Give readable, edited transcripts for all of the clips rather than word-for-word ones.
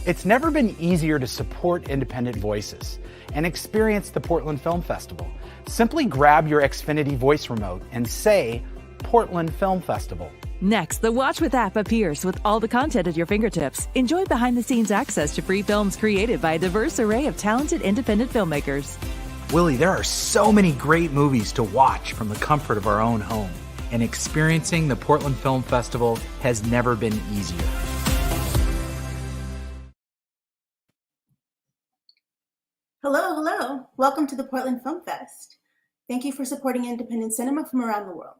It's never been easier to support independent voices and experience the Portland Film Festival. Simply grab your Xfinity voice remote and say, Portland Film Festival. Next, the Watch With app appears with all the content at your fingertips. Enjoy behind-the-scenes access to free films created by a diverse array of talented independent filmmakers. Willie, there are so many great movies to watch from the comfort of our own home, and experiencing the Portland Film Festival has never been easier. Hello, hello. Welcome to the Portland Film Fest. Thank you for supporting independent cinema from around the world.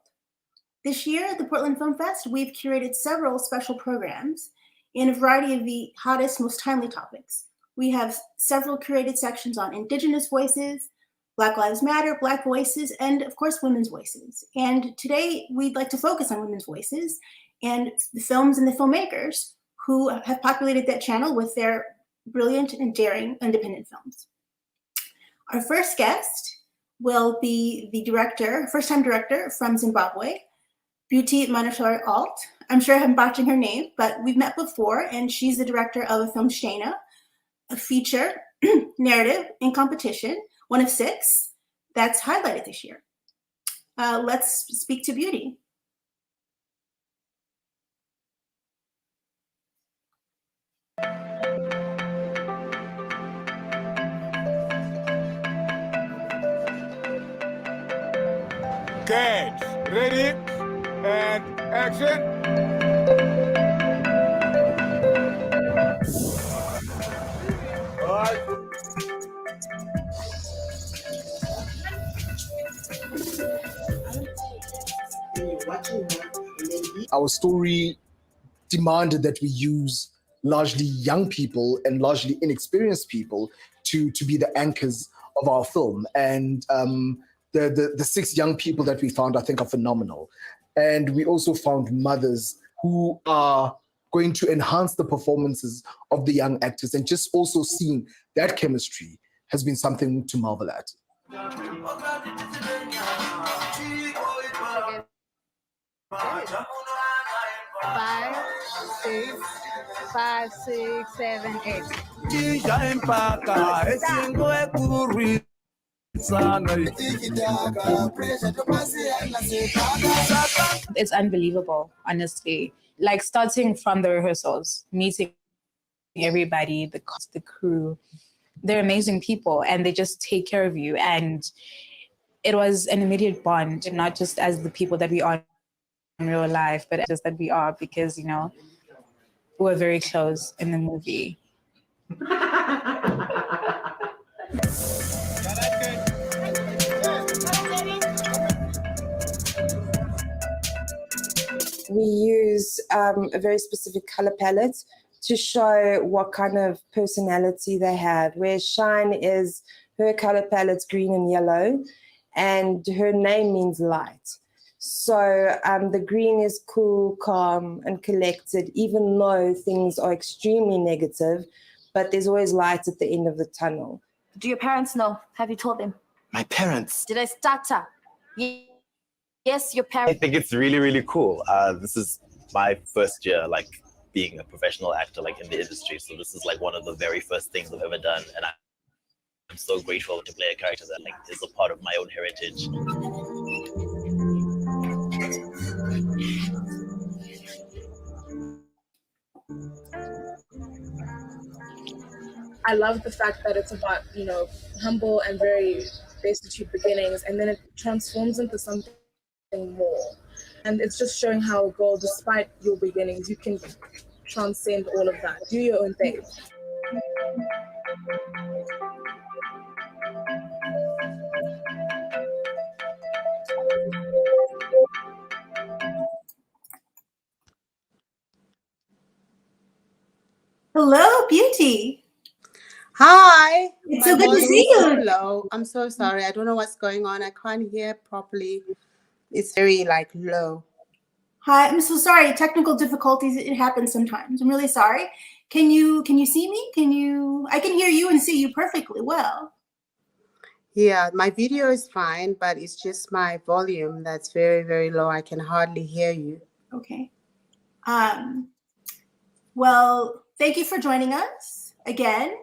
This year at the Portland Film Fest, we've curated several special programs in a variety of the hottest, most timely topics. We have several curated sections on Indigenous voices, Black Lives Matter, Black voices, and of course, women's voices. And today we'd like to focus on women's voices and the films and the filmmakers who have populated that channel with their brilliant and daring independent films. Our first guest will be the director, first-time director from Zimbabwe, Beauty Manashar Alt. I'm sure I'm botching her name, but we've met before, and she's the director of a film, Shana, a feature narrative in competition, one of 6 that's highlighted this year. Let's speak to Beauty. Okay, ready, and action. All right. Our story demanded that we use largely young people and largely inexperienced people to be the anchors of our film. And the 6 young people that we found, I think, are phenomenal. And we also found mothers who are going to enhance the performances of the young actors, and just also seeing that chemistry has been something to marvel at. 5, 6, 7, 8. It's unbelievable, honestly. Like starting from the rehearsals, meeting everybody, the cast, the crew, they're amazing people and they just take care of you. And it was an immediate bond, not just as the people that we are in real life, but just that we are, because, you know, we're very close in the movie. We use a very specific color palette to show what kind of personality they have, where Shine is, her color palette's green and yellow, and her name means light. So the green is cool, calm, and collected, even though things are extremely negative, but there's always light at the end of the tunnel. Do your parents know? Have you told them? My parents. Did I start? Yes, your parents. I think it's really, really cool. This is my first year, like, being a professional actor, like, in the industry. So this is, like, one of the very first things I've ever done. And I'm so grateful to play a character that, like, is a part of my own heritage. I love the fact that it's about, you know, humble and very destitute beginnings, and then it transforms into something more. And it's just showing how a girl, despite your beginnings, you can transcend all of that. Do your own thing. Hello, Beauty. Hi. It's so good to see you. So low. I'm so sorry. I don't know what's going on. I can't hear properly. It's very like low. Hi, I'm so sorry. Technical difficulties. It happens sometimes. I'm really sorry. Can you see me? I can hear you and see you perfectly well. Yeah, my video is fine, but it's just my volume that's very, very low. I can hardly hear you. Okay. Well, Thank you for joining us again.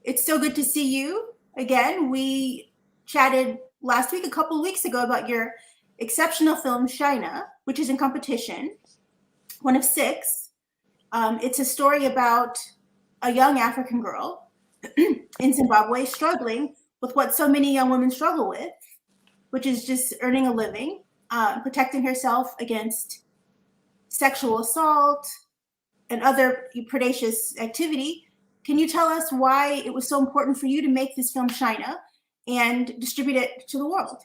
It's so good to see you again. We chatted last week, a couple of weeks ago, about your exceptional film, China, which is in competition, one of 6. It's a story about a young African girl in Zimbabwe struggling with what so many young women struggle with, which is just earning a living, protecting herself against sexual assault and other predacious activity. Can you tell us why it was so important for you to make this film China and distribute it to the world?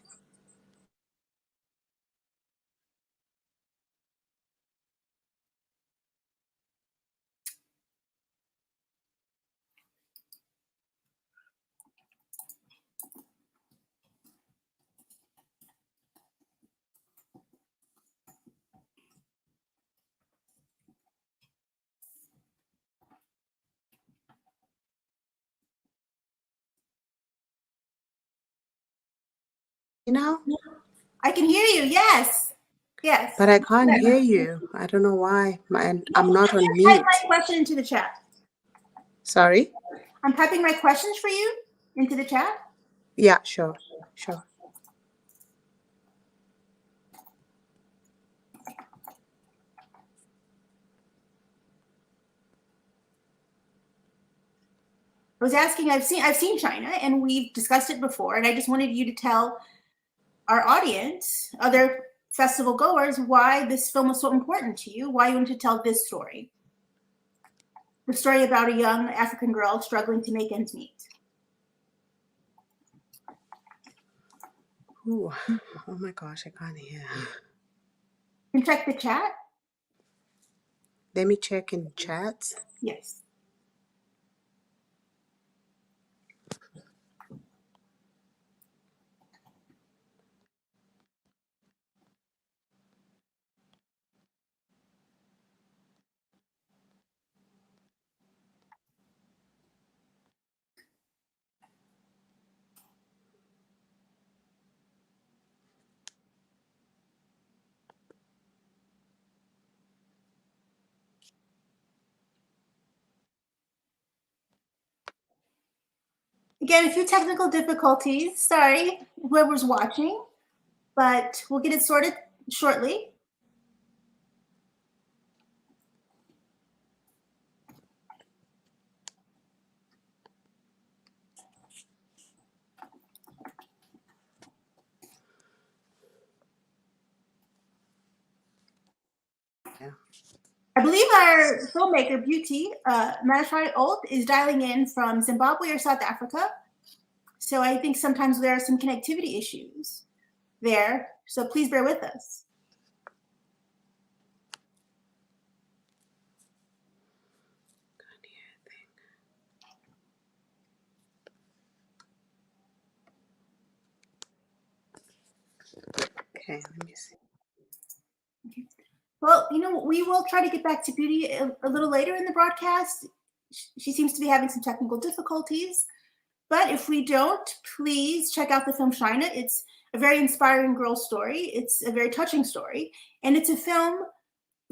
You know? I can hear you. Yes. Yes. But I can't hear you. I don't know why. I'm not on mute. Type my question into the chat. Sorry? I'm typing my questions for you into the chat. Yeah, sure. Sure. I was asking, I've seen China and we've discussed it before, and I just wanted you to tell our audience, other festival goers, why this film was so important to you, why you wanted to tell this story. The story about a young African girl struggling to make ends meet. Ooh. Oh my gosh, I can't hear. You can check the chat. Let me check in chat. Yes. Again, a few technical difficulties. Sorry, whoever's watching, but we'll get it sorted shortly. Yeah. I believe our filmmaker, Beauty, Marilyn is dialing in from Zimbabwe or South Africa. So I think sometimes there are some connectivity issues there. So please bear with us. Okay, let me see. Well, you know, we will try to get back to Beauty a little later in the broadcast. She seems to be having some technical difficulties. But if we don't, please check out the film China. It's a very inspiring girl story. It's a very touching story. And it's a film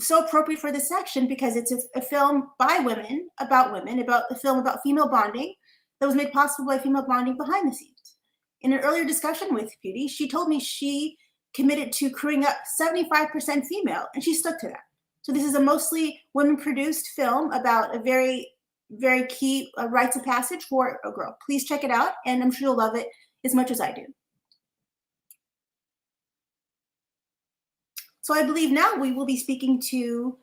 so appropriate for this section because it's a film by women, about a film about female bonding that was made possible by female bonding behind the scenes. In an earlier discussion with Beauty, she told me she committed to crewing up 75% female, and she stuck to that. So this is a mostly women-produced film about a very, very key rites of passage for a girl. Please check it out, and I'm sure you'll love it as much as I do. So I believe now we will be speaking to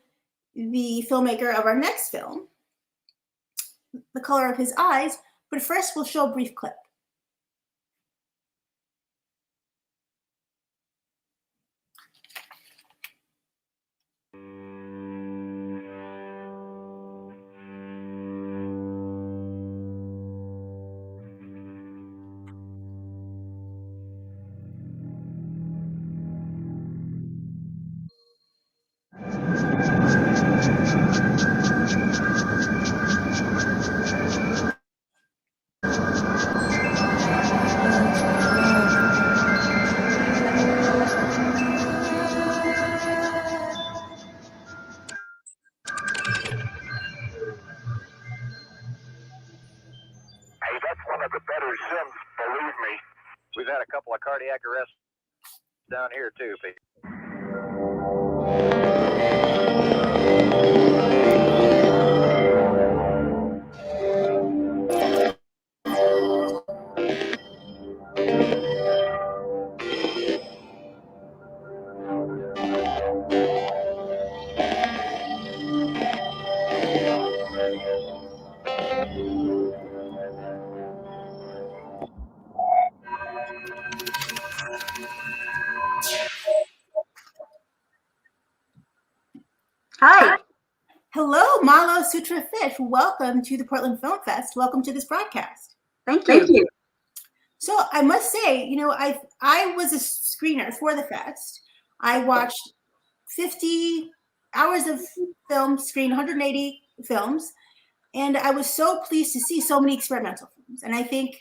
the filmmaker of our next film, The Color of His Eyes, but first we'll show a brief clip. cardiac arrest down here too, Pete. Hi. Hello, Malo Sutra Fish. Welcome to the Portland Film Fest. Welcome to this broadcast. Thank you. So I must say, I was a screener for the fest. I watched 50 hours of film, screened 180 films, and I was so pleased to see so many experimental films. And I think,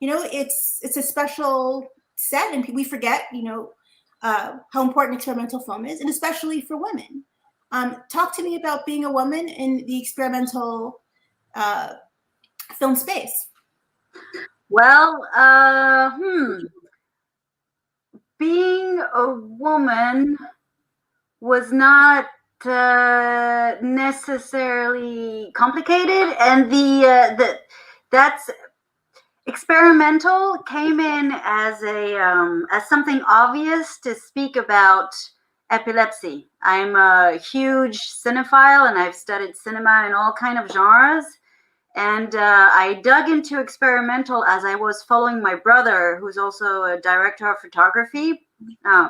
it's a special set, and we forget, how important experimental film is, and especially for women. Talk to me about being a woman in the experimental film space. Well, being a woman was not necessarily complicated, and that's experimental came in as something obvious to speak about epilepsy. I'm a huge cinephile, and I've studied cinema in all kind of genres. And I dug into experimental as I was following my brother, who's also a director of photography,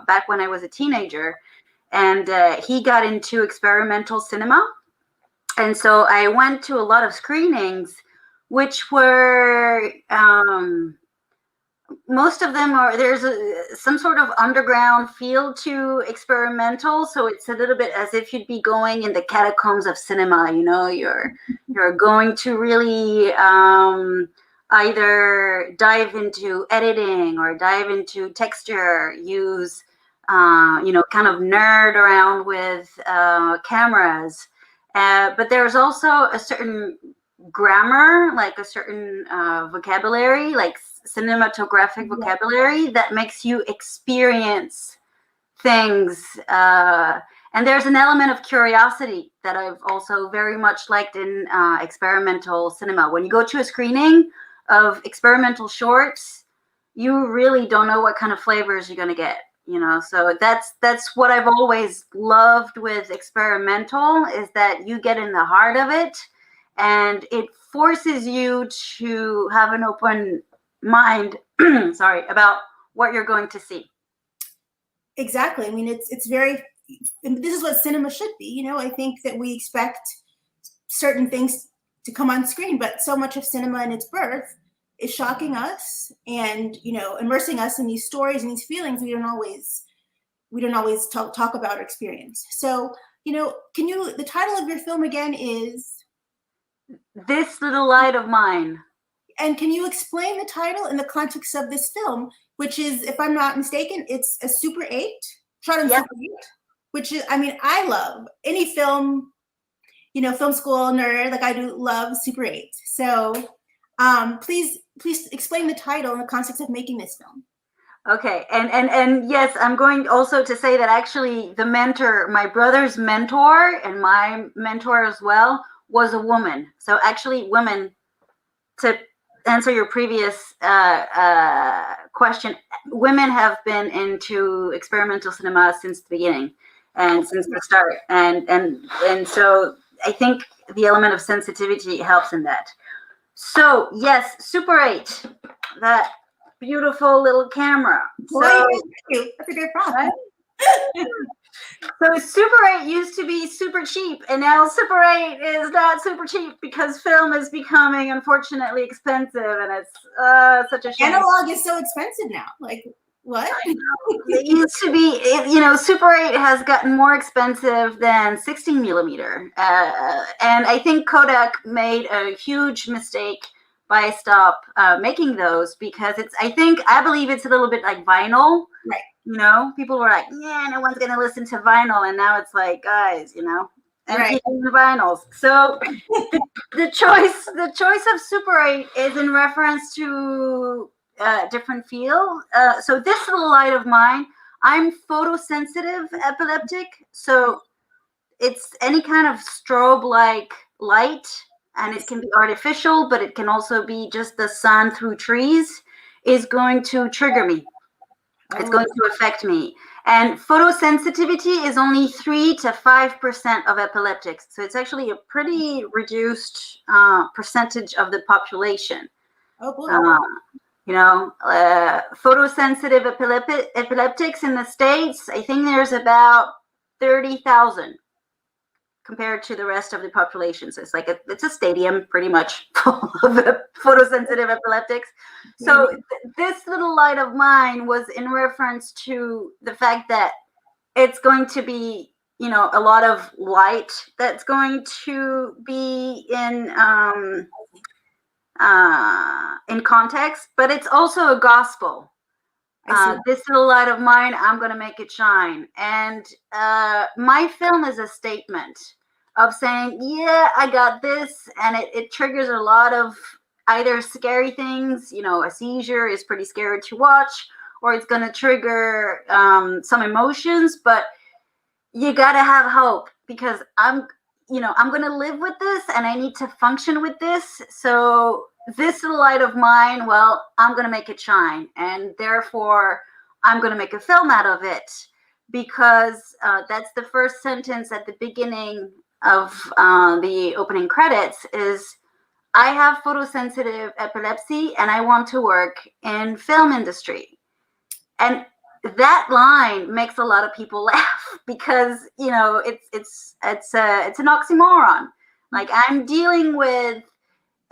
back when I was a teenager. And he got into experimental cinema. And so I went to a lot of screenings, which were... most of them there's some sort of underground feel to experimental, so it's a little bit as if you'd be going in the catacombs of cinema. You're going to really either dive into editing or dive into texture, use kind of nerd around with cameras, but there's also a certain grammar, like a certain vocabulary, like cinematographic vocabulary that makes you experience things. And there's an element of curiosity that I've also very much liked in experimental cinema. When you go to a screening of experimental shorts, you really don't know what kind of flavors you're going to get. So that's what I've always loved with experimental, is that you get in the heart of it, and it forces you to have an open mind, about what you're going to see. Exactly. I mean, it's very, this is what cinema should be. I think that we expect certain things to come on screen, but so much of cinema in its birth is shocking us and, immersing us in these stories and these feelings we don't always talk about or experience. So, the title of your film again is This Little Light of Mine. And can you explain the title in the context of this film, which is, if I'm not mistaken, it's a Super 8, shot on Super 8, which is, I love any film, film school nerd, like I do love Super 8. So please explain the title in the context of making this film. Okay, and yes, I'm going also to say that actually the mentor, my brother's mentor and my mentor as well, was a woman. So actually women, to answer your previous question, women have been into experimental cinema since the beginning and since the start. And so I think the element of sensitivity helps in that. So yes, Super 8, that beautiful little camera. Boy, thank you. That's a good problem. So Super 8 used to be super cheap, and now Super 8 is not super cheap because film is becoming unfortunately expensive, and it's such a shame. Analog is so expensive now. Like, what? It used to be, Super 8 has gotten more expensive than 16 millimeter. And I think Kodak made a huge mistake by stop making those, because I believe it's a little bit like vinyl. Right. People were like, yeah, no one's going to listen to vinyl. And now it's like, guys, empty the vinyls. So the choice of Super 8 is in reference to different feel. So this little light of mine, I'm photosensitive epileptic. So it's any kind of strobe-like light, and it can be artificial, but it can also be just the sun through trees, is going to trigger me. It's going to affect me. And photosensitivity is only 3 to 5% of epileptics. So it's actually a pretty reduced percentage of the population. Oh, boy. Photosensitive epileptics in the States, I think there's about 30,000 compared to the rest of the population. So it's like it's a stadium pretty much full of photosensitive epileptics. So this little light of mine was in reference to the fact that it's going to be, a lot of light that's going to be in context, but it's also a gospel. This little light of mine, I'm going to make it shine. And my film is a statement of saying, yeah, I got this. And it triggers a lot of either scary things, a seizure is pretty scary to watch, or it's going to trigger some emotions. But you got to have hope, because I'm going to live with this and I need to function with this. So this little light of mine, well, I'm going to make it shine. And therefore, I'm going to make a film out of it, because that's the first sentence at the beginning of the opening credits is, I have photosensitive epilepsy and I want to work in film industry. And that line makes a lot of people laugh, because, it's an oxymoron. Like, I'm dealing with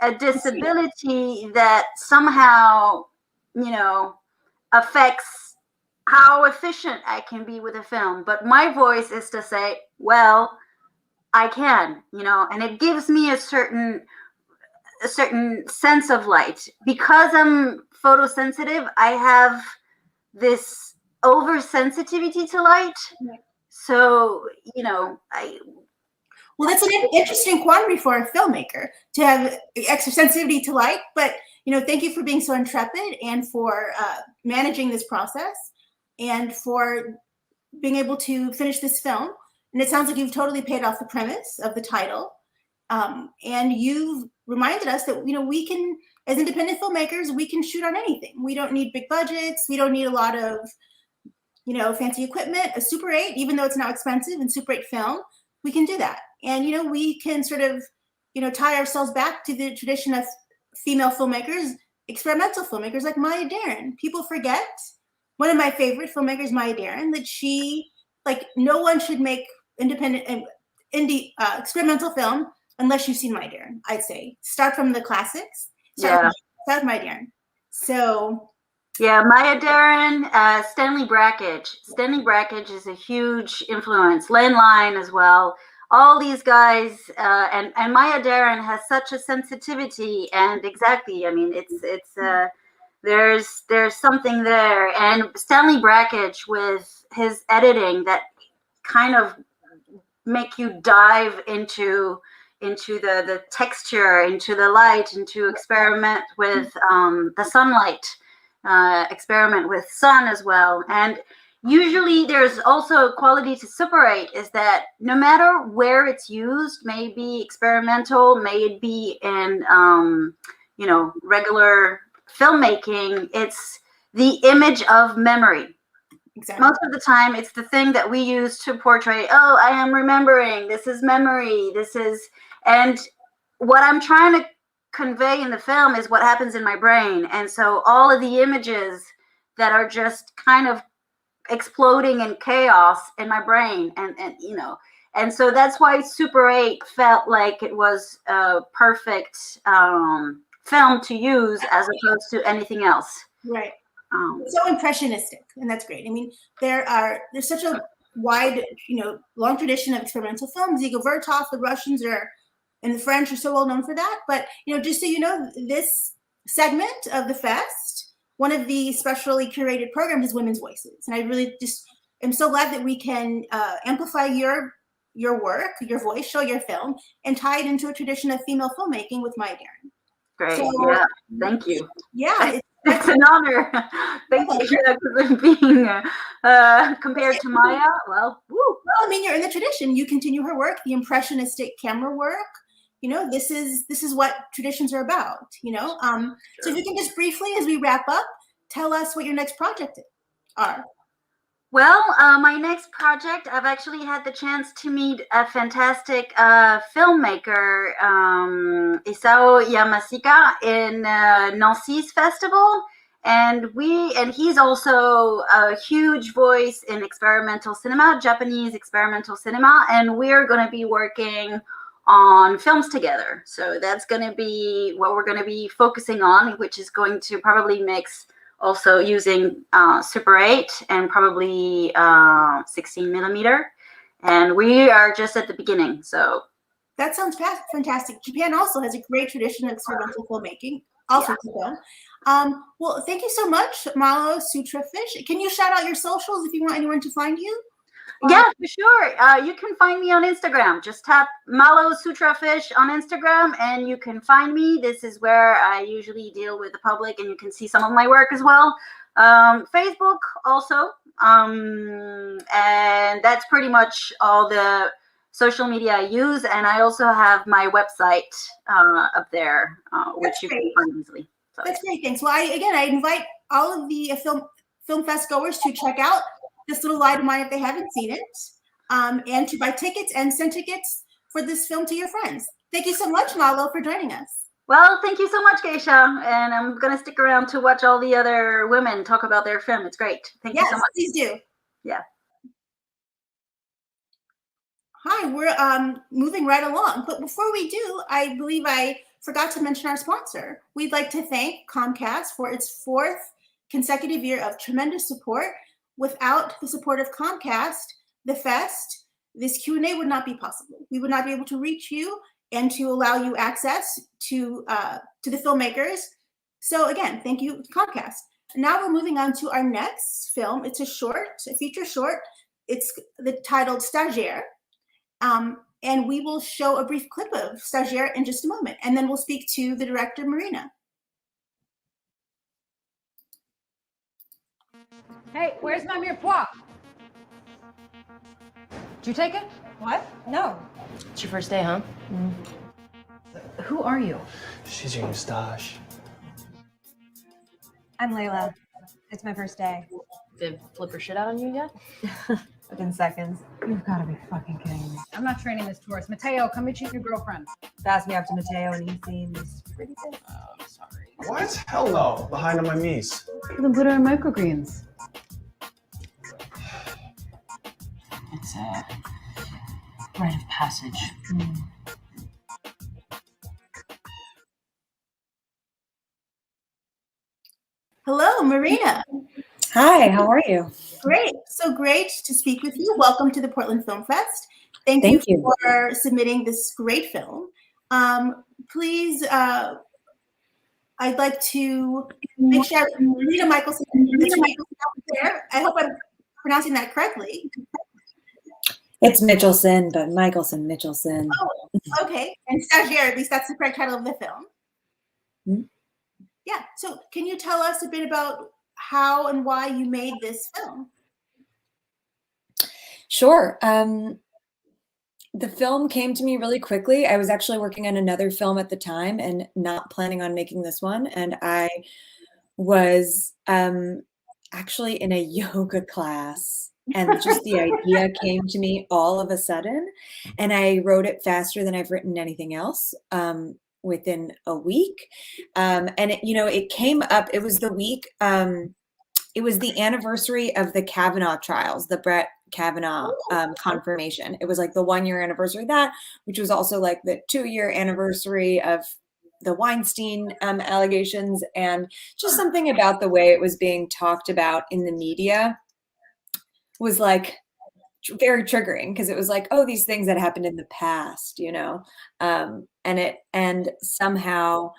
a disability that somehow, affects how efficient I can be with a film. But my voice is to say, well, I can, and it gives me a certain sense of light. Because I'm photosensitive, I have this oversensitivity to light. So, Well, that's an interesting quandary for a filmmaker, to have extra sensitivity to light. But, thank you for being so intrepid, and for managing this process, and for being able to finish this film. And it sounds like you've totally paid off the premise of the title. And you've reminded us that, we can, as independent filmmakers, we can shoot on anything. We don't need big budgets. We don't need a lot of, fancy equipment. A Super 8, even though it's now expensive, and Super 8 film, we can do that. And, we can sort of, tie ourselves back to the tradition of female filmmakers, experimental filmmakers like Maya Deren. People forget, one of my favorite filmmakers, Maya Deren, that she, no one should make independent indie experimental film unless you've seen Maya Deren. I'd say start from the classics. Start with Maya Deren. So yeah, Maya Deren, Stanley Brakhage. Stanley Brakhage is a huge influence. Len Line as well. All these guys, and Maya Deren has such a sensitivity, and exactly, I mean, there's something there. And Stanley Brakhage, with his editing that kind of make you dive into the texture, into the light, into experiment with the sunlight, experiment with sun as well. And usually there's also a quality to Super 8, is that no matter where it's used, may it be experimental, may it be in regular filmmaking, it's the image of memory. Exactly. Most of the time, it's the thing that we use to portray, oh, I am remembering, this is memory, and what I'm trying to convey in the film is what happens in my brain. And so all of the images that are just kind of exploding in chaos in my brain, and so that's why Super 8 felt like it was a perfect film to use as opposed to anything else. Right. So impressionistic, and that's great. I mean, there's such a wide, long tradition of experimental films. Igor Vertov, the Russians and the French are so well known for that. But, just so you know, this segment of the fest, one of the specially curated programs is Women's Voices. And I really just am so glad that we can amplify your work, your voice, show your film, and tie it into a tradition of female filmmaking with Maya Deren. Great. So, yeah. Thank you. Yeah. It's an honor. Thank you for being compared to Maya. Well, woo. Well, I mean, you're in the tradition. You continue her work, the impressionistic camera work. You know, this is what traditions are about. You know, so if you can just briefly, as we wrap up, tell us what your next project are. Well, my next project, I've actually had the chance to meet a fantastic filmmaker, Isao Yamasika, in Nancy's festival. And he's also a huge voice in experimental cinema, Japanese experimental cinema. And we're going to be working on films together. So that's going to be what we're going to be focusing on, which is going to probably mix also using Super 8 and probably 16 millimeter. And we are just at the beginning. So that sounds fantastic. Japan also has a great tradition of experimental filmmaking, also to film. Well, thank you so much, Malo Sutrafish. Can you shout out your socials if you want anyone to find you? Yeah, for sure. You can find me on Instagram. Just tap Malo Sutrafish on Instagram and you can find me. This is where I usually deal with the public and you can see some of my work as well. Facebook also. And that's pretty much all the social media I use. And I also have my website up there, which you can find easily. So, that's great. Thanks. Well, I invite all of the Film Fest goers to check out this little light of mine if they haven't seen it, and to buy tickets and send tickets for this film to your friends. Thank you so much, Malo, for joining us. Well, thank you so much, Geisha, and I'm going to stick around to watch all the other women talk about their film. It's great. Thank you so much. Yes, please do. Yeah. Hi, we're moving right along, but before we do, I believe I forgot to mention our sponsor. We'd like to thank Comcast for its 4th consecutive year of tremendous support. Without the support of Comcast, the Fest, this Q&A would not be possible. We would not be able to reach you and to allow you access to the filmmakers. So again, thank you, Comcast. Now we're moving on to our next film. It's a feature short. It's titled Starjare. And we will show a brief clip of Starjare in just a moment. And then we'll speak to the director, Marina. Hey, where's my mirepoix? Did you take it? What? No. It's your first day, huh? Who are you? She's your new stash. I'm Layla. It's my first day. Did flip her shit out on you yet? Within seconds. You've got to be fucking kidding me. I'm not training this tourist. Mateo, come meet your girlfriend. Pass me up to Mateo and he seems pretty good. Oh, sorry. What? Hell no. Behind on my knees. Then put her in microgreens. It's a rite of passage. Hello, Marina. Hi, how are you? Great. So great to speak with you. Welcome to the Portland Film Fest. Thank you for submitting this great film. Please, I'd like to make sure Marina Michelson is there. I hope I'm pronouncing that correctly. It's Mitchelson, but Michelson. Oh, okay. And Starjare, at least that's the correct title of the film. Hmm? Yeah. So can you tell us a bit about how and why you made this film? Sure. The film came to me really quickly. I was actually working on another film at the time and not planning on making this one. And I was actually in a yoga class. And just the idea came to me all of a sudden. And I wrote it faster than I've written anything else within a week. And it came up, it was the week, it was the anniversary of the Kavanaugh trials, the Brett Kavanaugh confirmation. It was like the 1-year anniversary of that, which was also like the 2-year anniversary of the Weinstein allegations, and just something about the way it was being talked about in the media was like very triggering, because it was like, oh, these things that happened in the past, and somehow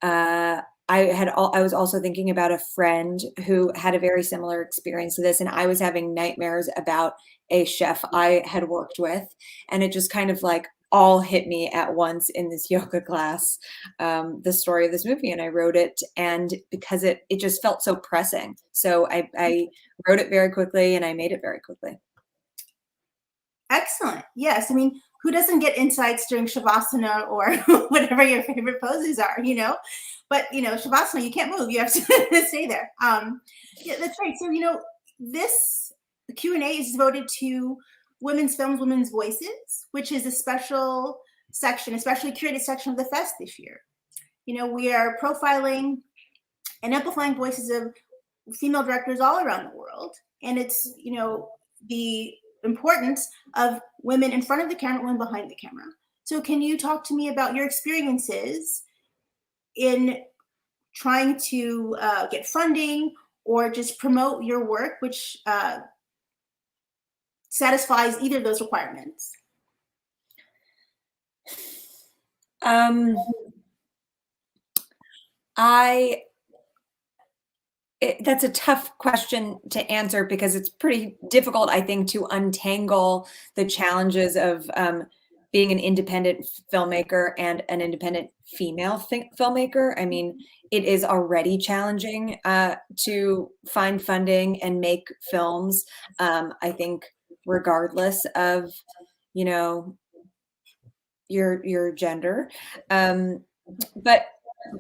I was also thinking about a friend who had a very similar experience to this, and I was having nightmares about a chef I had worked with, and it just kind of like all hit me at once in this yoga class, the story of this movie. And I wrote it, and because it just felt so pressing. So I wrote it very quickly and I made it very quickly. Excellent. Yes. I mean, who doesn't get insights during Shavasana or whatever your favorite poses are, you know? But, you know, Shavasana, you can't move. You have to stay there. Yeah, that's right. So, you know, this Q&A is devoted to women's films, women's voices, which is a special section, especially curated section of the fest this year. You know, we are profiling and amplifying voices of female directors all around the world. And it's, you know, the importance of women in front of the camera, women behind the camera. So can you talk to me about your experiences in trying to get funding or just promote your work, which satisfies either of those requirements? That's a tough question to answer because it's pretty difficult, I think, to untangle the challenges of being an independent filmmaker and an independent female filmmaker. I mean, it is already challenging to find funding and make films. I think regardless of, you know, your gender. But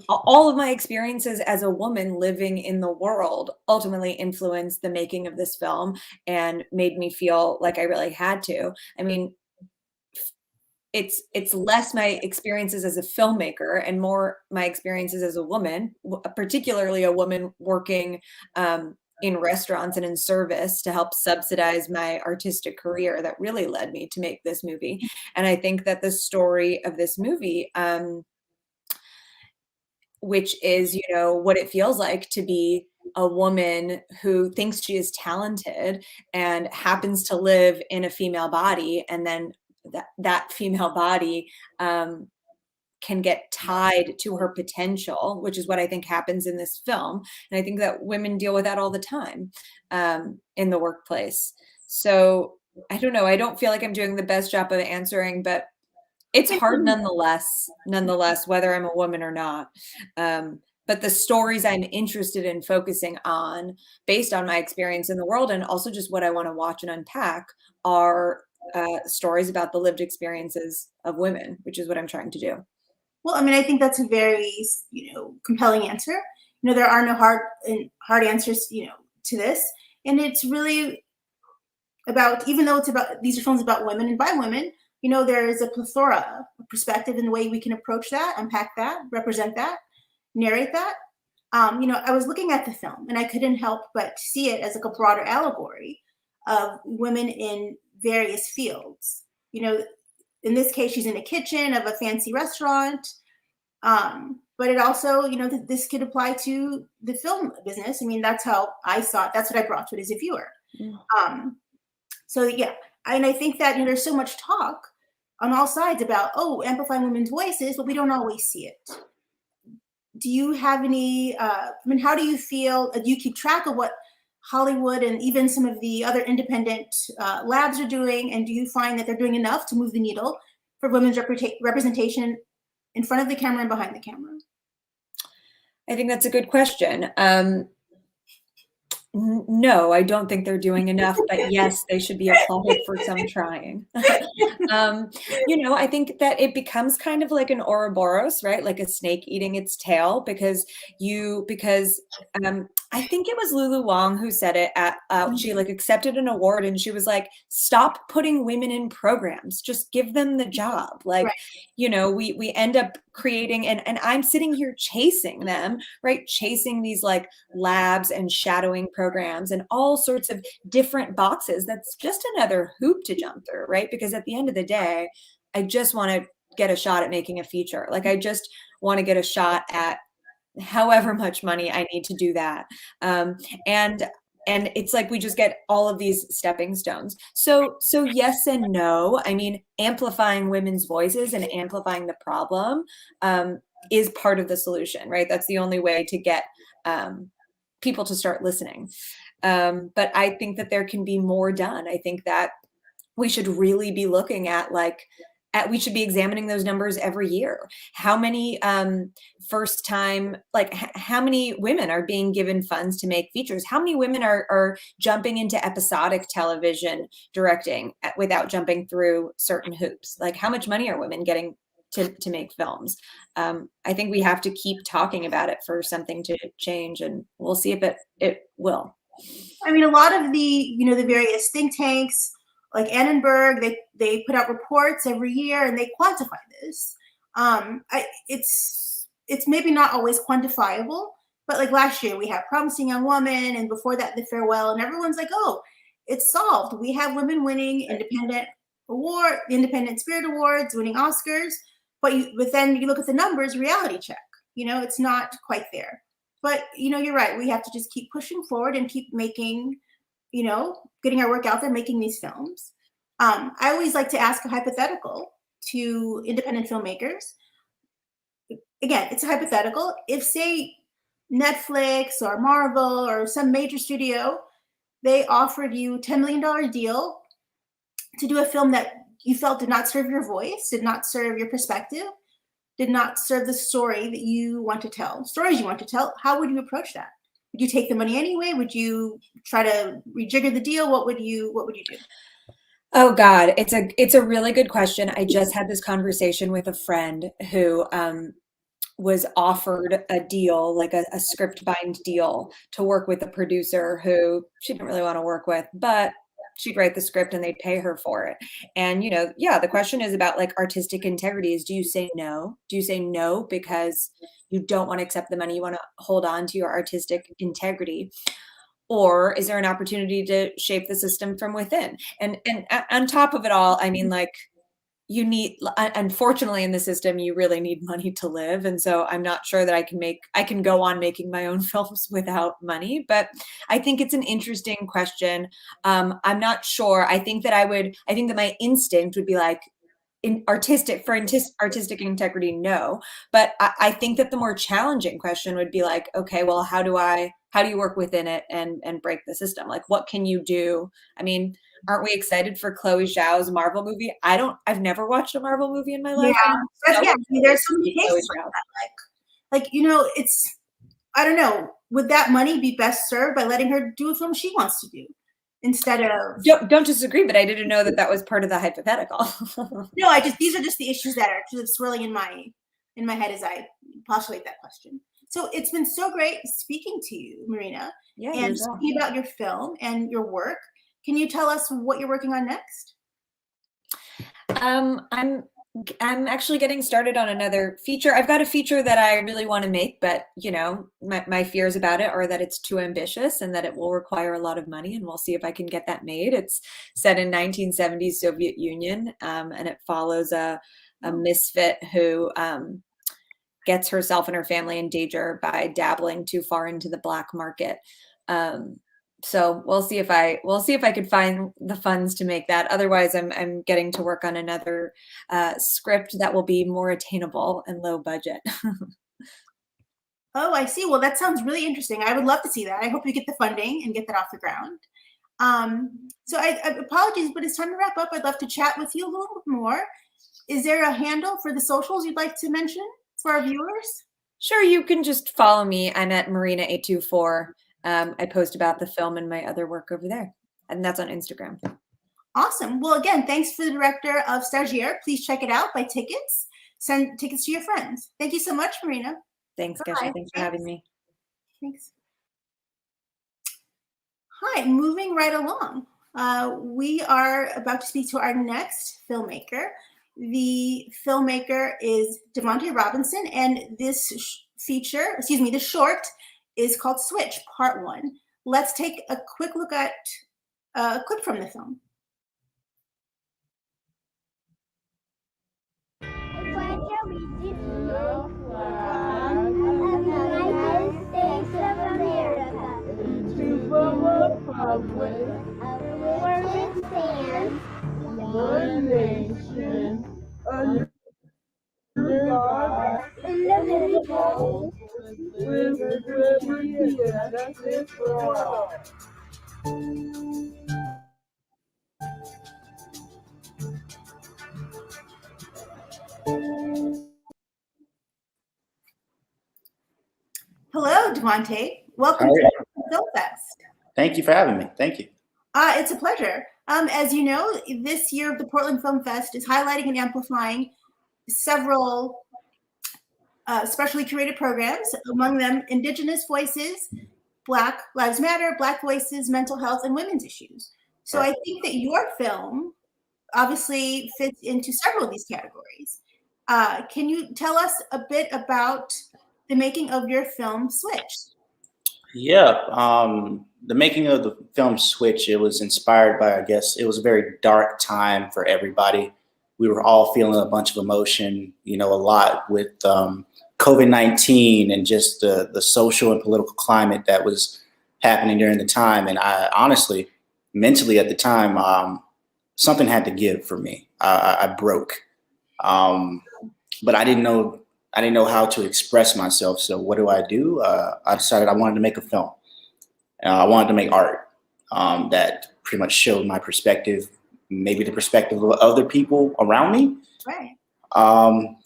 all of my experiences as a woman living in the world ultimately influenced the making of this film and made me feel like I really had to. I mean, it's less my experiences as a filmmaker and more my experiences as a woman, particularly a woman working in restaurants and in service to help subsidize my artistic career that really led me to make this movie. And I think that the story of this movie, which is, you know, what it feels like to be a woman who thinks she is talented and happens to live in a female body, and then that female body can get tied to her potential, which is what I think happens in this film. And I think that women deal with that all the time in the workplace. So I don't know. I don't feel like I'm doing the best job of answering, but it's hard nonetheless, whether I'm a woman or not. But the stories I'm interested in focusing on based on my experience in the world and also just what I want to watch and unpack are stories about the lived experiences of women, which is what I'm trying to do. Well, I mean, I think that's a very, you know, compelling answer. You know, there are no hard answers, you know, to this. And it's really about, even though it's about, these are films about women and by women, you know, there is a plethora of perspective in the way we can approach that, unpack that, represent that, narrate that. You know, I was looking at the film and I couldn't help but see it as like a broader allegory of women in various fields. You know, in this case, she's in a kitchen of a fancy restaurant. But it also, you know, this could apply to the film business. I mean, that's how I saw it. That's what I brought to it as a viewer. So yeah, and I think that, you know, there's so much talk on all sides about, oh, amplifying women's voices, but we don't always see it. Do you have any, I mean, how do you feel, do you keep track of what Hollywood and even some of the other independent labs are doing? And do you find that they're doing enough to move the needle for women's representation in front of the camera and behind the camera? I think that's a good question. No, I don't think they're doing enough, but yes, they should be applauded for some trying. You know, I think that it becomes kind of like an Ouroboros, right? Like a snake eating its tail, because I think it was Lulu Wang who said it at, she like accepted an award and she was like, stop putting women in programs, just give them the job. Like, right. You know, we end up creating, and I'm sitting here chasing them, right? Chasing these like labs and shadowing programs and all sorts of different boxes. That's just another hoop to jump through, right? Because at the end of the day, I just want to get a shot at making a feature. Like I just want to get a shot at however much money I need to do that. And it's like we just get all of these stepping stones. So yes and no. I mean, amplifying women's voices and amplifying the problem is part of the solution, right? That's the only way to get people to start listening. But I think that there can be more done. I think that we should really be looking at like we should be examining those numbers every year. How many first time, like how many women are being given funds to make features? How many women are jumping into episodic television directing without jumping through certain hoops? Like how much money are women getting to make films? I think we have to keep talking about it for something to change, and we'll see if it will. I mean, a lot of the, the various think tanks, like Annenberg, they put out reports every year and they quantify this. It's maybe not always quantifiable, but like last year we had Promising Young Woman, and before that The Farewell, and everyone's like, oh, it's solved. We have women winning Independent Spirit Awards, winning Oscars, but then you look at the numbers, reality check. It's not quite there. But you're right. We have to just keep pushing forward and keep making, getting our work out there, making these films. I always like to ask a hypothetical to independent filmmakers. Again, it's a hypothetical. If, say, Netflix or Marvel or some major studio, they offered you a $10 million deal to do a film that you felt did not serve your voice, did not serve your perspective, did not serve the story that you want to tell, stories you want to tell, how would you approach that? Would you take the money anyway? Would you try to rejigger the deal? What would you do? Oh God, it's a really good question. I just had this conversation with a friend who was offered a deal, like a script bind deal, to work with a producer who she didn't really want to work with, but she'd write the script and they'd pay her for it. And, the question is about like artistic integrity. Is, do you say no? Do you say no because you don't want to accept the money? You want to hold on to your artistic integrity? Or is there an opportunity to shape the system from within? And on top of it all, I mean, like, you need, unfortunately, in the system, you really need money to live. And so I'm not sure that I can go on making my own films without money, but I think it's an interesting question. I'm not sure. I think that my instinct would be like, artistic integrity, no. But I think that the more challenging question would be like, okay, well, how do you work within it and break the system? Like, what can you do? I mean, aren't we excited for Chloe Zhao's Marvel movie? I've never watched a Marvel movie in my life. Yeah, there's so many cases like that. It's, I don't know, would that money be best served by letting her do a film she wants to do instead of? Don't disagree, but I didn't know that was part of the hypothetical. No, these are just the issues that are sort of swirling in my head as I postulate that question. So it's been so great speaking to you, Marina, and speaking about your film and your work. Can you tell us what you're working on next? I'm actually getting started on another feature. I've got a feature that I really want to make, but my fears about it are that it's too ambitious and that it will require a lot of money, and we'll see if I can get that made. It's set in 1970s Soviet Union, and it follows a misfit who gets herself and her family in danger by dabbling too far into the black market. So we'll see if I could find the funds to make that. Otherwise, I'm getting to work on another script that will be more attainable and low budget. Oh, I see. Well, that sounds really interesting. I would love to see that. I hope you get the funding and get that off the ground. So I apologies, but it's time to wrap up. I'd love to chat with you a little bit more. Is there a handle for the socials you'd like to mention for our viewers? Sure, you can just follow me. I'm at Marina824. I post about the film and my other work over there, and that's on Instagram. Awesome. Well, again, thanks for the director of Starjare. Please check it out, buy tickets, send tickets to your friends. Thank you so much, Marina. Thanks, Geshe. Thanks for having me. Thanks. Hi, moving right along. We are about to speak to our next filmmaker. The filmmaker is Davonte Robinson, and this short is called Switch, Part 1. Let's take a quick look at a clip from the film. One nation, under God, indivisible, with liberty and justice for all. Davonte. Welcome All to right. the Film Fest. Thank you for having me. Thank you. It's a pleasure. As you know, this year the Portland Film Fest is highlighting and amplifying several specially curated programs, among them Indigenous Voices, Black Lives Matter, Black Voices, mental health, and women's issues. So I think that your film obviously fits into several of these categories. Can you tell us a bit about the making of your film Switch? Yeah, the making of the film Switch, it was inspired by, I guess, it was a very dark time for everybody. We were all feeling a bunch of emotion, you know, a lot with COVID-19 and just the social and political climate that was happening during the time. And I honestly, mentally at the time, something had to give for me. I broke, but I didn't know how to express myself. So what do? I decided I wanted to make a film. I wanted to make art that pretty much showed my perspective, maybe the perspective of other people around me. Right.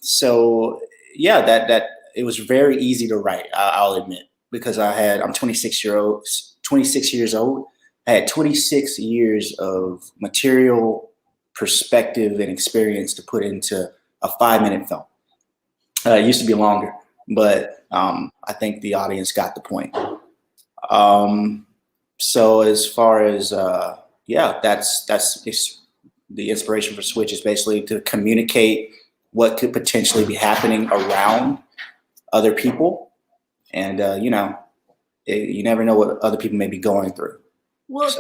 So yeah, that it was very easy to write. I'll admit, because I'm 26 years old. I had 26 years of material, perspective, and experience to put into a 5-minute film. It used to be longer, but I think the audience got the point. So as far as that's the inspiration for Switch is basically to communicate what could potentially be happening around other people, and you never know what other people may be going through. Well,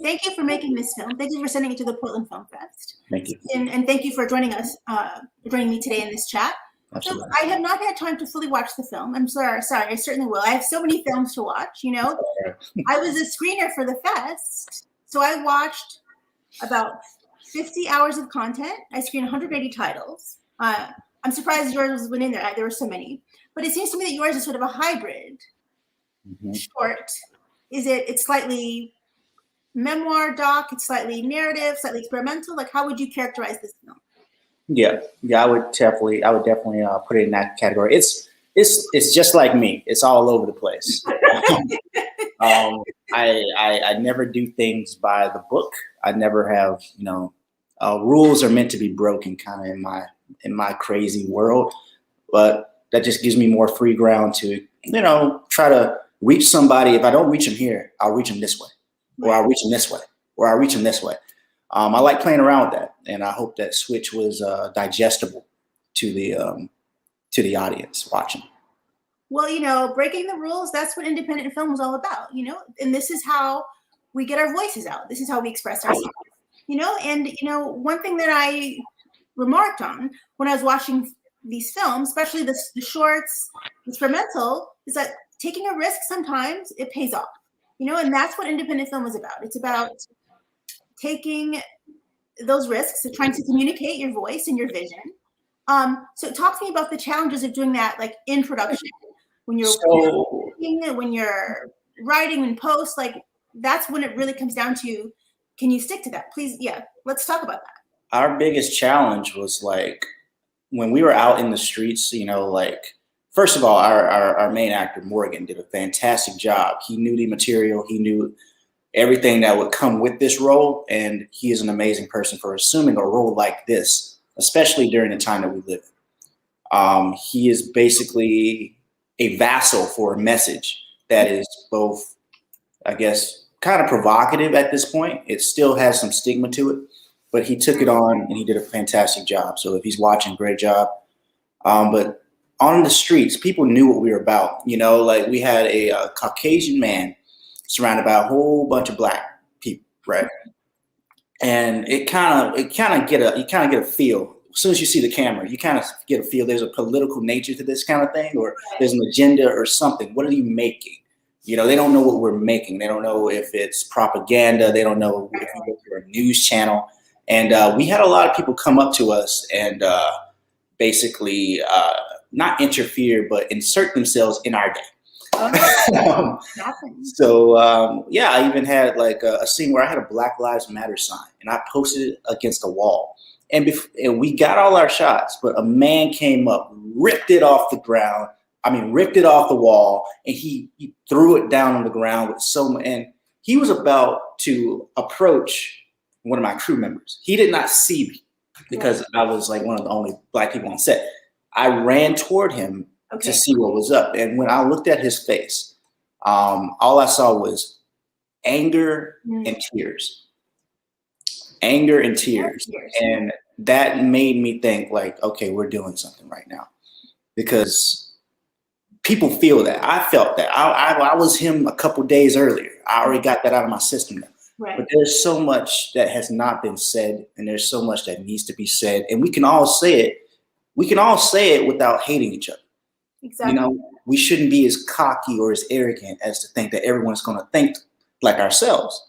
thank you for making this film. Thank you for sending it to the Portland Film Fest. Thank you. And thank you for joining me today in this chat. Absolutely. So I have not had time to fully watch the film. I'm sorry, I certainly will. I have so many films to watch, you know. I was a screener for the fest, so I watched about 50 hours of content. I screened 180 titles. I'm surprised yours was in there. There were so many. But it seems to me that yours is sort of a hybrid short. It's slightly memoir doc, it's slightly narrative, slightly experimental? Like, how would you characterize this film? Yeah, I would definitely put it in that category. It's just like me. It's all over the place. I never do things by the book. I never have, rules are meant to be broken kind of in my crazy world, but that just gives me more free ground to, try to reach somebody. If I don't reach them here, I'll reach them this way, or I'll reach them this way, or I'll reach them this way. I like playing around with that, and I hope that Switch was digestible to the audience watching. Well, breaking the rules, that's what independent film is all about, and this is how we get our voices out. This is how we express ourselves, and, one thing that I remarked on when I was watching these films, especially the shorts, experimental, is that taking a risk sometimes it pays off, and that's what independent film is about. It's about taking those risks and trying to communicate your voice and your vision. So talk to me about the challenges of doing that, like in production, when you're when you're writing and post, like that's when it really comes down to, can you stick to that? Please, let's talk about that. Our biggest challenge was like when we were out in the streets, first of all, our main actor, Morgan, did a fantastic job. He knew the material. He knew everything that would come with this role. And he is an amazing person for assuming a role like this, especially during the time that we live in. He is basically a vassal for a message that is both, I guess, kind of provocative at this point. It still has some stigma to it, but he took it on and he did a fantastic job. So if he's watching, great job. But on the streets, people knew what we were about. We had a Caucasian man surrounded by a whole bunch of Black people, right? And you kind of get a feel. As soon as you see the camera, you kind of get a feel there's a political nature to this kind of thing, or there's an agenda or something. What are you making? They don't know what we're making. They don't know if it's propaganda. They don't know if we go through a news channel. And we had a lot of people come up to us and basically not interfere, but insert themselves in our day. I even had like a scene where I had a Black Lives Matter sign and I posted it against a wall. And we got all our shots, but a man came up, ripped it off the ground. ripped it off the wall, and he threw it down on the ground with so much. And he was about to approach one of my crew members. He did not see me because I was like one of the only Black people on set. I ran toward him to see what was up. And when I looked at his face, all I saw was anger and tears. Anger and tears. And that made me think like, okay, we're doing something right now. Because people feel that. I felt that. I was him a couple days earlier. I already got that out of my system now. Right. But there's so much that has not been said, and there's so much that needs to be said. And we can all say it. We can all say it without hating each other. Exactly. You know, we shouldn't be as cocky or as arrogant as to think that everyone's going to think like ourselves.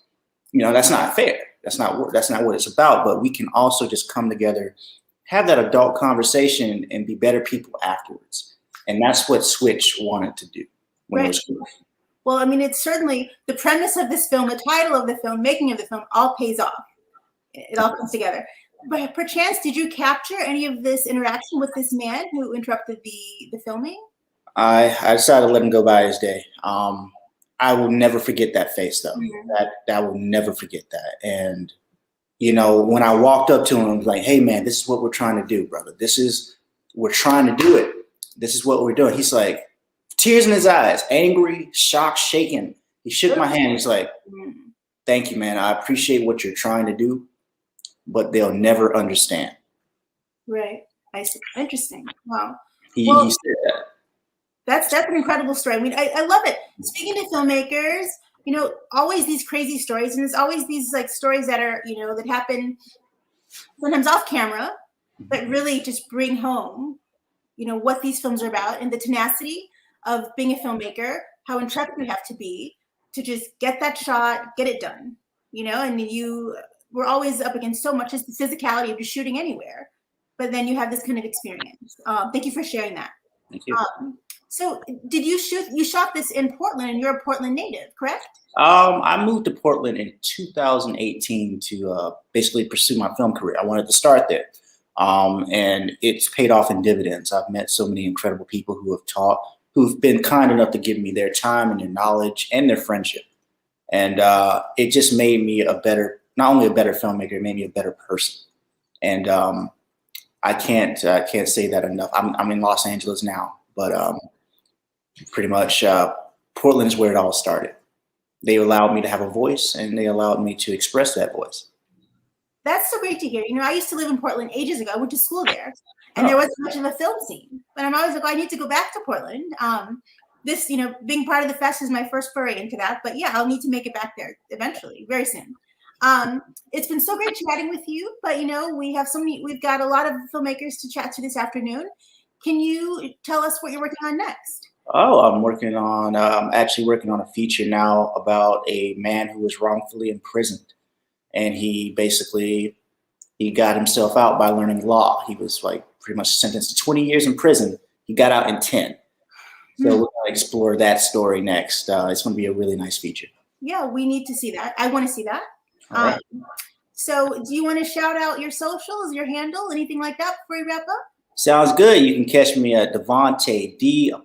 You know, that's not fair. That's not what it's about. But we can also just come together, have that adult conversation, and be better people afterwards. And that's what Switch wanted to do when it was cool. Well, I mean, it's certainly the premise of this film, the title of the film, making of the film, all pays off. It all comes together. But perchance, did you capture any of this interaction with this man who interrupted the filming? I decided to let him go by his day. I will never forget that face, though. I will never forget that. And, you know, when I walked up to him, I was like, hey, man, this is what we're trying to do, brother. We're trying to do it. This is what we're doing. He's like, tears in his eyes, angry, shocked, shaken. He shook my hand. He's like, thank you, man. I appreciate what you're trying to do, but they'll never understand. Right. I see. Interesting. Wow. He said that. That's an incredible story. I mean, I love it. Speaking to filmmakers, you know, always these crazy stories, and there's always these like stories that are, you know, that happen sometimes off camera, but really just bring home, you know, what these films are about and the tenacity of being a filmmaker, how intrepid you have to be to just get that shot, get it done, you know, and we're always up against so much, just the physicality of just shooting anywhere, but then you have this kind of experience. Thank you for sharing that. Thank you. So you shot this in Portland, and you're a Portland native, correct? I moved to Portland in 2018 to basically pursue my film career. I wanted to start there. And it's paid off in dividends. I've met so many incredible people who've been kind enough to give me their time and their knowledge and their friendship. And it just made me not only a better filmmaker, it made me a better person. And I can't say that enough. I'm in Los Angeles now, but pretty much Portland is where it all started. They allowed me to have a voice, and they allowed me to express that voice. That's so great to hear. You know, I used to live in Portland ages ago. I went to school there, and there wasn't much of a film scene. But I'm always like, I need to go back to Portland. This, you know, being part of the fest is my first foray into that. But yeah, I'll need to make it back there eventually, very soon. It's been so great chatting with you. But you know, we've got a lot of filmmakers to chat to this afternoon. Can you tell us what you're working on next? Oh, I'm actually working on a feature now about a man who was wrongfully imprisoned. And he got himself out by learning law. He was like pretty much sentenced to 20 years in prison. He got out in 10. So we're going to explore that story next. It's going to be a really nice feature. Yeah, we need to see that. I want to see that. All right. So do you want to shout out your socials, your handle, anything like that before we wrap up? Sounds good. You can catch me at Davonte, D''VONTE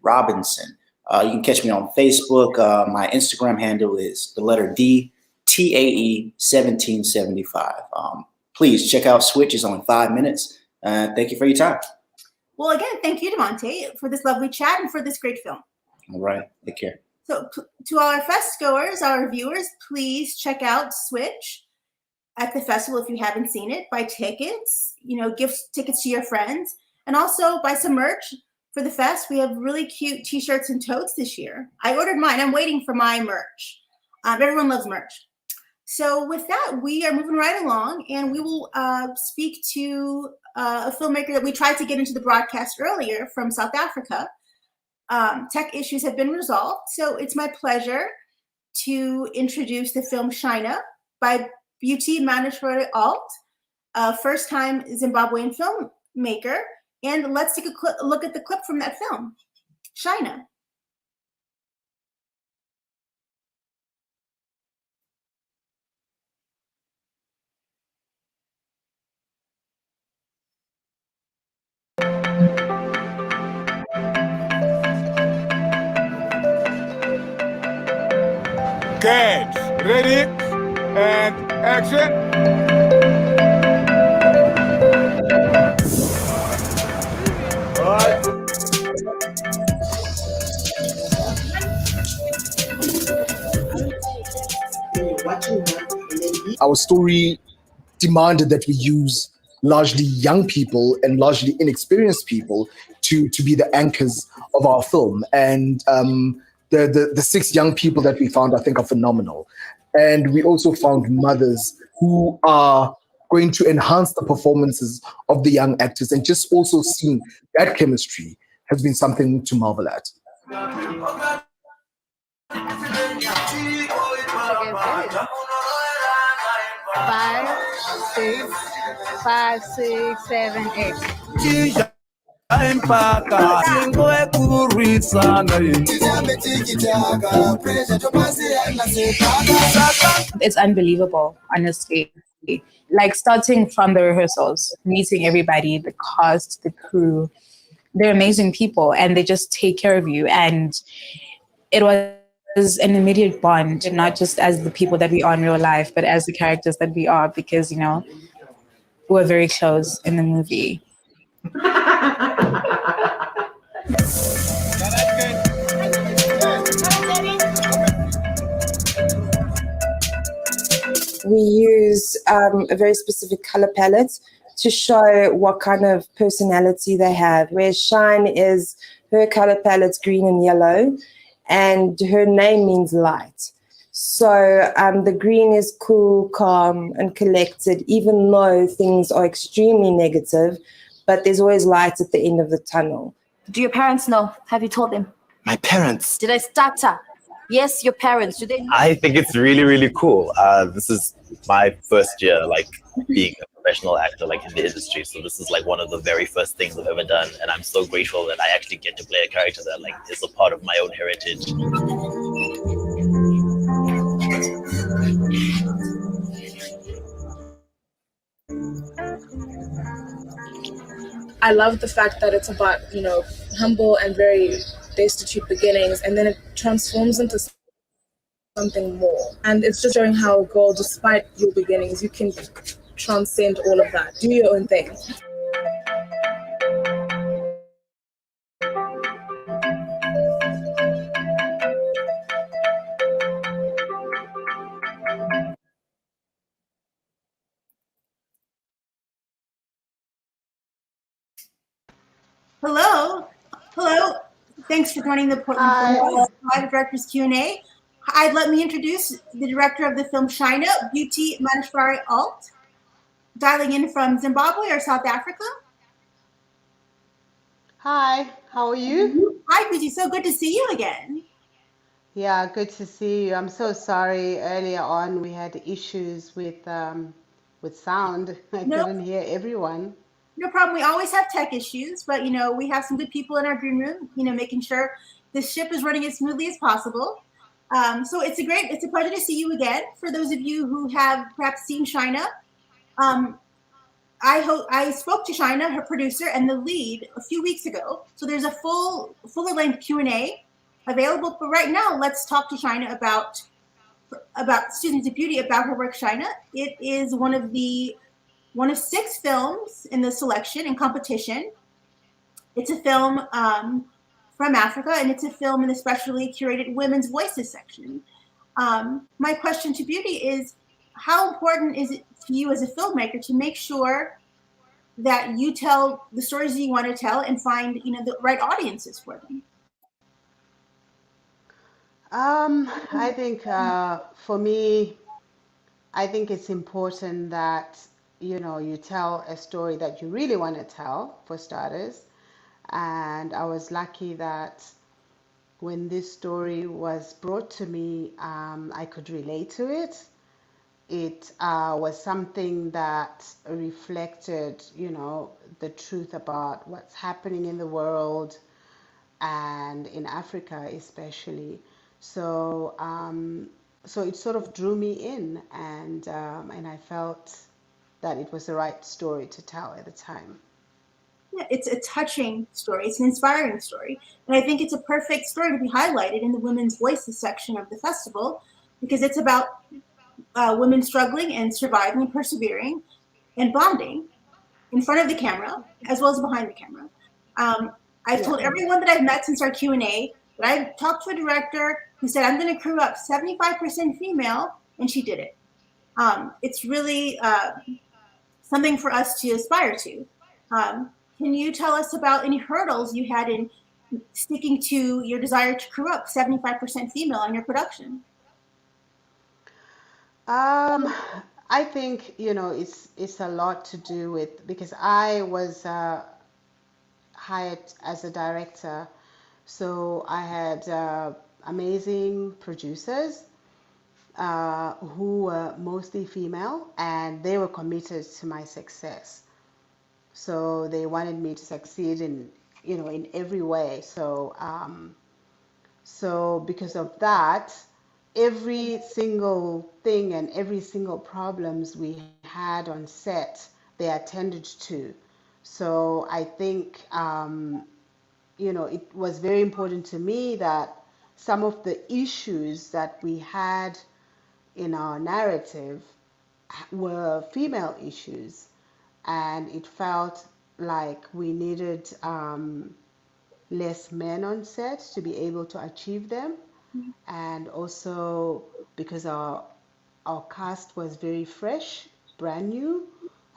Robinson. You can catch me on Facebook. My Instagram handle is the letter D, TAE 1775. Please check out Switch. It's only 5 minutes. Thank you for your time. Well, again, thank you, Davonte, for this lovely chat and for this great film. All right. Take care. So to all our fest goers, our viewers, please check out Switch at the festival if you haven't seen it. Buy tickets, you know, give tickets to your friends, and also buy some merch for the fest. We have really cute t-shirts and totes this year. I ordered mine. I'm waiting for my merch. Everyone loves merch. So with that, we are moving right along, and we will speak to a filmmaker that we tried to get into the broadcast earlier from South Africa. Tech issues have been resolved, so it's my pleasure to introduce the film China by Beauty Manishwari Alt, a first-time Zimbabwean filmmaker. And let's take a look at the clip from that film, China. Okay, ready and action. Our story demanded that we use largely young people and largely inexperienced people to be the anchors of our film. And the 6 young people that we found, I think, are phenomenal. And we also found mothers who are going to enhance the performances of the young actors. And just also seeing that chemistry has been something to marvel at. 5, 6, 7, 8. It's unbelievable, honestly. Like starting from the rehearsals, meeting everybody, the cast, the crew, they're amazing people and they just take care of you. And it was an immediate bond, not just as the people that we are in real life, but as the characters that we are, because, you know, we're very close in the movie. We use a very specific color palette to show what kind of personality they have. Where Shine is, her color palette's green and yellow, and her name means light. So the green is cool, calm, and collected, even though things are extremely negative, but there's always light at the end of the tunnel. Do your parents know? Have you told them? My parents. Did I start? Yes, your parents. Do they know? I think it's really, really cool. This is my first year, like being a professional actor, like in the industry. So this is like one of the very first things I've ever done, and I'm so grateful that I actually get to play a character that like is a part of my own heritage. I love the fact that it's about, you know, humble and very destitute beginnings, and then it transforms into something more. And it's just showing how, girl, despite your beginnings, you can transcend all of that. Do your own thing. Hello. Thanks for joining the Portland Film Fest Live Directors Q&A. Let me introduce the director of the film China, Beauty Manashwari Alt, dialing in from Zimbabwe or South Africa. Hi, how are you? Hi, Beauty. So good to see you again. Yeah, good to see you. I'm so sorry. Earlier on, we had issues with sound. I couldn't hear everyone. No problem. We always have tech issues, but you know, we have some good people in our green room, you know, making sure the ship is running as smoothly as possible. So it's a pleasure to see you again. For those of you who have perhaps seen China, I spoke to China, her producer, and the lead a few weeks ago. So there's a fuller length Q&A available. But right now, let's talk to China about Students of Beauty, about her work. China. It is one of 6 films in the selection and competition. It's a film from Africa, and it's a film in the specially curated Women's Voices section. My question to Beauty is, how important is it to you as a filmmaker to make sure that you tell the stories you want to tell and find, you know, the right audiences for them? I think for me, I think it's important that, you know, you tell a story that you really want to tell, for starters. And I was lucky that when this story was brought to me, I could relate to it. It was something that reflected, you know, the truth about what's happening in the world and in Africa especially. So so it sort of drew me in, and I felt that it was the right story to tell at the time. Yeah, it's a touching story. It's an inspiring story. And I think it's a perfect story to be highlighted in the Women's Voices section of the festival. because it's about women struggling and surviving and persevering and bonding in front of the camera as well as behind the camera. I've told everyone that I've met since our Q&A that I've talked to a director who said, I'm going to crew up 75% female, and she did it. It's really something for us to aspire to. Can you tell us about any hurdles you had in sticking to your desire to crew up 75% female on your production? I think, you know, it's a lot to do with, because I was hired as a director, so I had amazing producers who were mostly female, and they were committed to my success. So they wanted me to succeed in, you know, in every way. So so because of that, every single thing and every single problems we had on set, they attended to. So I think, you know, it was very important to me that some of the issues that we had in our narrative were female issues, and it felt like we needed less men on set to be able to achieve them. And also because our cast was very fresh, brand new,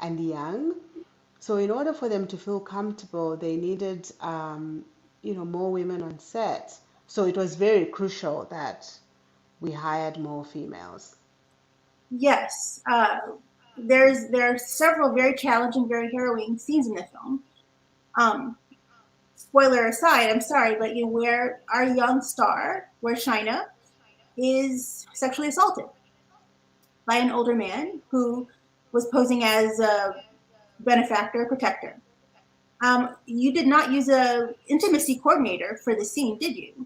and young. So in order for them to feel comfortable, they needed, you know, more women on set. So it was very crucial that we hired more females. Yes, there are several very challenging, very harrowing scenes in the film. Spoiler aside, I'm sorry, but you know, where our young star, where Shina is sexually assaulted by an older man who was posing as a benefactor, protector. You did not use a intimacy coordinator for the scene, did you?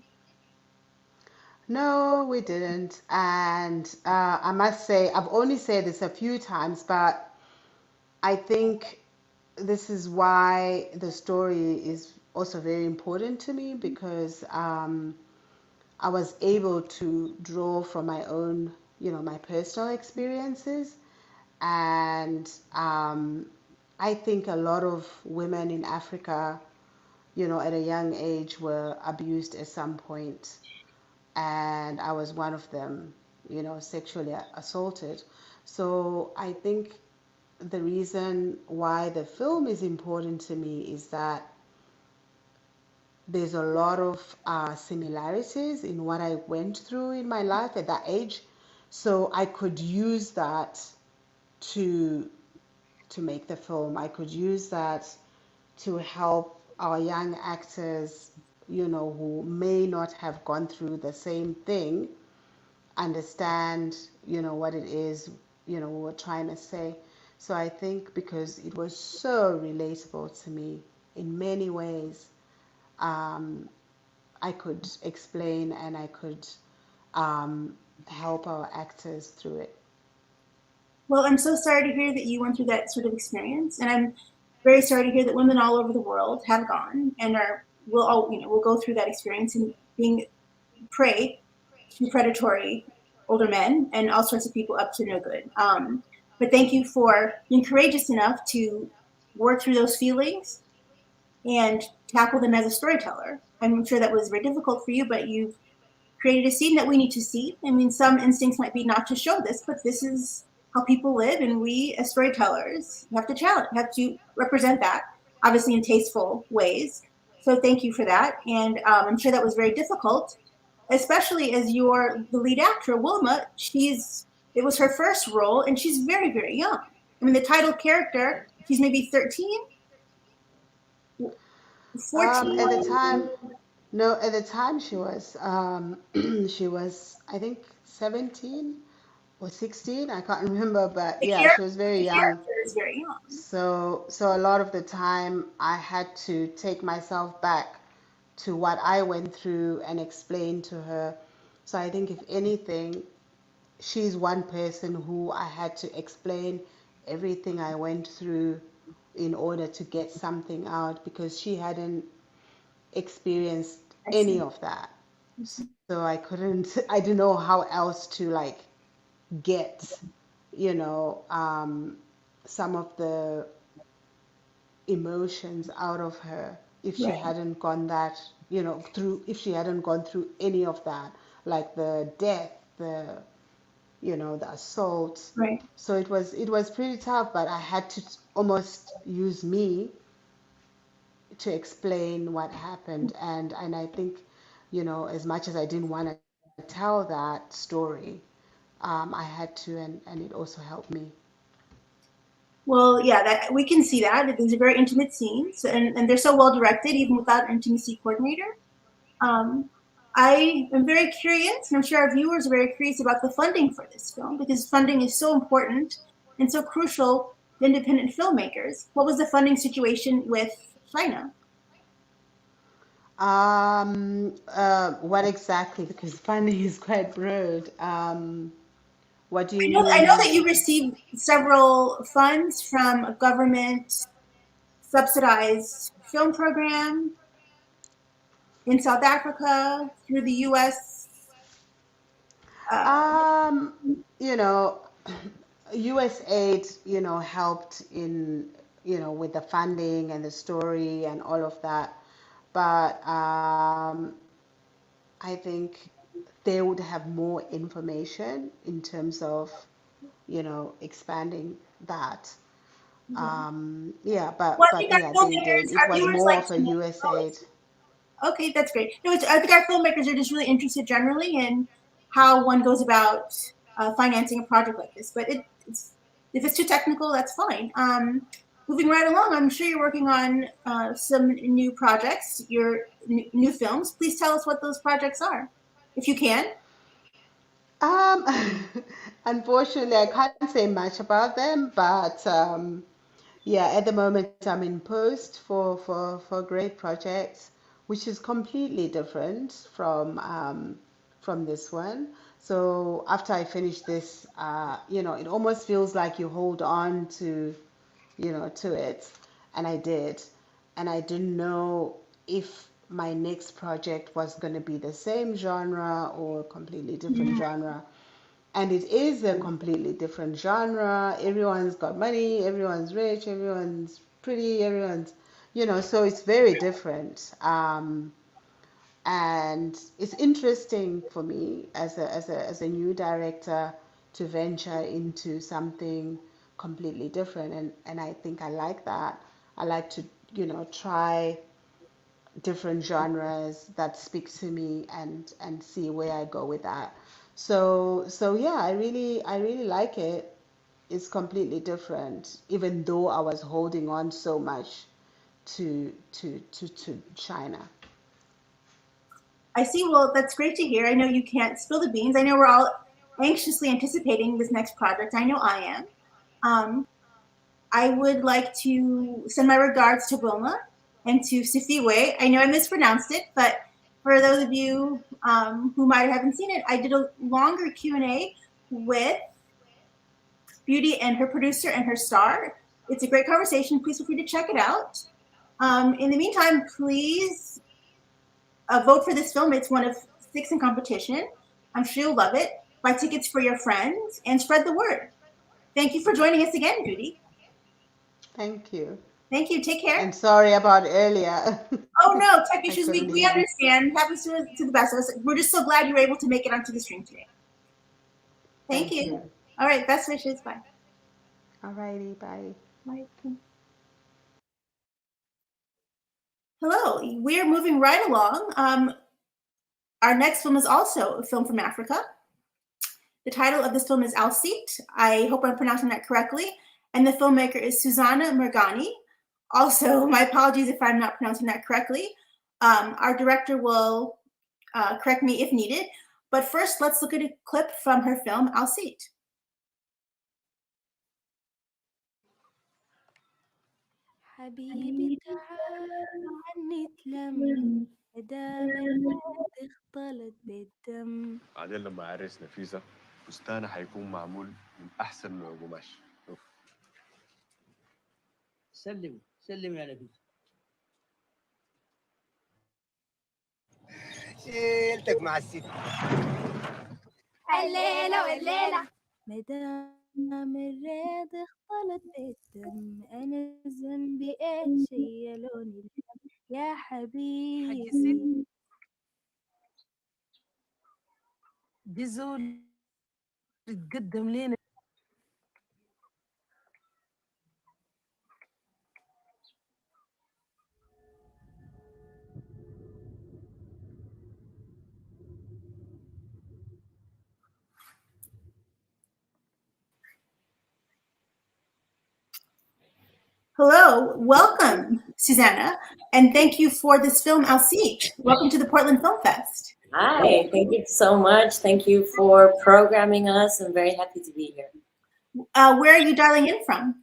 No, we didn't. And I must say, I've only said this a few times, but I think this is why the story is also very important to me, because I was able to draw from my own, you know, my personal experiences. And I think a lot of women in Africa, you know, at a young age were abused at some point. And I was one of them, you know, sexually assaulted. So I think the reason why the film is important to me is that there's a lot of similarities in what I went through in my life at that age. So I could use that to make the film. I could use that to help our young actors, you know, who may not have gone through the same thing, understand, you know, what it is, you know, we're trying to say. So I think because it was so relatable to me in many ways, I could explain and I could help our actors through it. Well, I'm so sorry to hear that you went through that sort of experience, and I'm very sorry to hear that women all over the world have gone and will go through that experience and being prey to predatory older men and all sorts of people up to no good. But thank you for being courageous enough to work through those feelings and tackle them as a storyteller. I'm sure that was very difficult for you, but you've created a scene that we need to see. I mean, some instincts might be not to show this, but this is how people live, and we as storytellers have to represent that, obviously in tasteful ways. So thank you for that, and I'm sure that was very difficult, especially as you're the lead actor, Wilma. It was her first role, and she's very, very young. I mean, the title character, she's maybe 13, 14. At the time, no, at the time she was, she was, I think, 17 or 16. I can't remember, but yeah, she was very The young. character is very young. So a lot of the time I had to take myself back to what I went through and explain to her. So I think if anything, she's one person who I had to explain everything I went through in order to get something out, because she hadn't experienced any of that. so I couldn't, I didn't know how else to like get, some of the emotions out of her if she Right. hadn't gone that, through, if she hadn't gone through any of that, like the death, the assault. Right. So it was pretty tough, but I had to almost use me to explain what happened. And I think, as much as I didn't want to tell that story, I had to, and it also helped me. Well, yeah, that we can see that. These are very intimate scenes, and they're so well directed, even without an intimacy coordinator. I am very curious, and I'm sure our viewers are very curious about the funding for this film, because funding is so important and so crucial to independent filmmakers. What was the funding situation with China? What exactly? Because funding is quite broad. What do you I know mean? that you received several funds from a government subsidized film program in South Africa through the U.S. You know, US aid, helped in, with the funding and the story and all of that. But I think they would have more information in terms of, expanding that. Yeah, Well, I but think our yeah, they filmmakers, did. It our was viewers more like of to a know. US aid. Okay, that's great. No, I think our filmmakers are just really interested generally in how one goes about financing a project like this. But if it's too technical, that's fine. Moving right along, I'm sure you're working on some new projects, your new films. Please tell us what those projects are, if you can. Um, Unfortunately, I can't say much about them, but yeah, at the moment I'm in post for great projects, which is completely different from this one. So after I finish this, it almost feels like you hold on to it, and I did, and I didn't know if my next project was going to be the same genre or a completely different genre. And it is a completely different genre. Everyone's got money, everyone's rich, everyone's pretty, everyone's, so it's very different. And it's interesting for me as a new director to venture into something completely different. And I think I like that. I like to, try different genres that speak to me and see where I go with that. So yeah, I really like it. It's completely different, even though I was holding on so much to China. I see. Well, that's great to hear. I know you can't spill the beans. I know we're all anxiously anticipating this next project. I know I am. I would like to send my regards to Wilma and to Sifiwe. I know I mispronounced it, but for those of you who might haven't seen it, I did a longer Q&A with Beauty and her producer and her star. It's a great conversation. Please feel free to check it out. In the meantime, please vote for this film. It's one of 6 in competition. I'm sure you'll love it. Buy tickets for your friends and spread the word. Thank you for joining us again, Beauty. Thank you. Thank you. Take care. And sorry about earlier. Oh no, tech I issues. couldn't We hear you. understand. Happens to the best of us. We're just so glad you were able to make it onto the stream today. Thank you. All right. Best wishes. Bye. Alrighty, bye. Bye. Hello. We're moving right along. Our next film is also a film from Africa. The title of this film is Alcite. I hope I'm pronouncing that correctly. And the filmmaker is Susanna Mergani. Also, my apologies if I'm not pronouncing that correctly. Our director will correct me if needed. But first, let's look at a clip from her film, Alcite. حبيبي تعال عني تلم دام الورد اختلط بالدم. بعدين لما عرس نفيسة فستانها هيكون معمول من أحسن نوع قماش. سلم يا نفيس. شيلتك مع الست. الليلة والليلة مدام الرياض اختلط بالدم، أنا ذنبي إيش هي لون الدم يا حبيبي. دي زول تقدم لنا. Hello, welcome, Susanna, and thank you for this film, Alcide. Welcome to the Portland Film Fest. Hi, thank you so much. Thank you for programming us. I'm very happy to be here. Where are you dialing in from?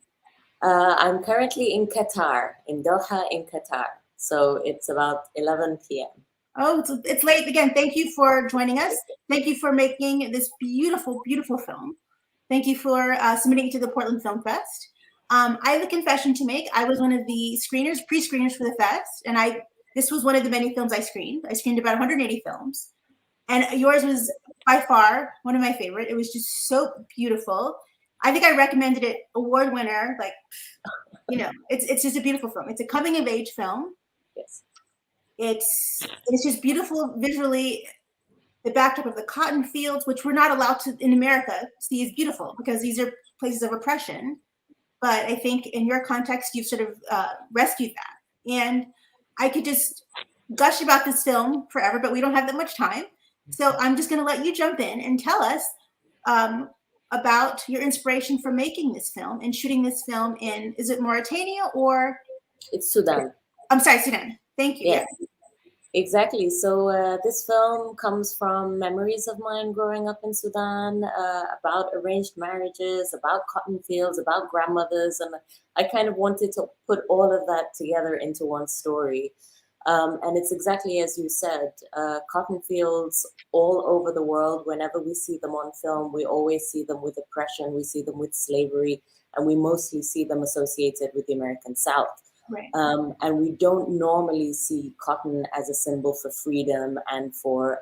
I'm currently in Qatar, in Doha, in Qatar. So it's about 11 p.m. Oh, it's late again. Thank you for joining us. Thank you for making this beautiful, beautiful film. Thank you for submitting it to the Portland Film Fest. I have a confession to make. I was one of the screeners, pre-screeners for the fest, and this was one of the many films I screened. I screened about 180 films, and yours was by far one of my favorite. It was just so beautiful. I think I recommended it, award winner. Like, you know, it's just a beautiful film. It's a coming of age film. Yes. It's just beautiful visually. The backdrop of the cotton fields, which we're not allowed to in America see, is beautiful because these are places of oppression. But I think in your context, you've sort of rescued that. And I could just gush about this film forever, but we don't have that much time. So I'm just going to let you jump in and tell us about your inspiration for making this film and shooting this film in, is it Mauritania or? It's Sudan. I'm sorry, Sudan. Thank you. Yes. Exactly. So this film comes from memories of mine growing up in Sudan, about arranged marriages, about cotton fields, about grandmothers. And I kind of wanted to put all of that together into one story. And it's exactly as you said, cotton fields all over the world. Whenever we see them on film, we always see them with oppression, we see them with slavery, and we mostly see them associated with the American South. Right. And we don't normally see cotton as a symbol for freedom and for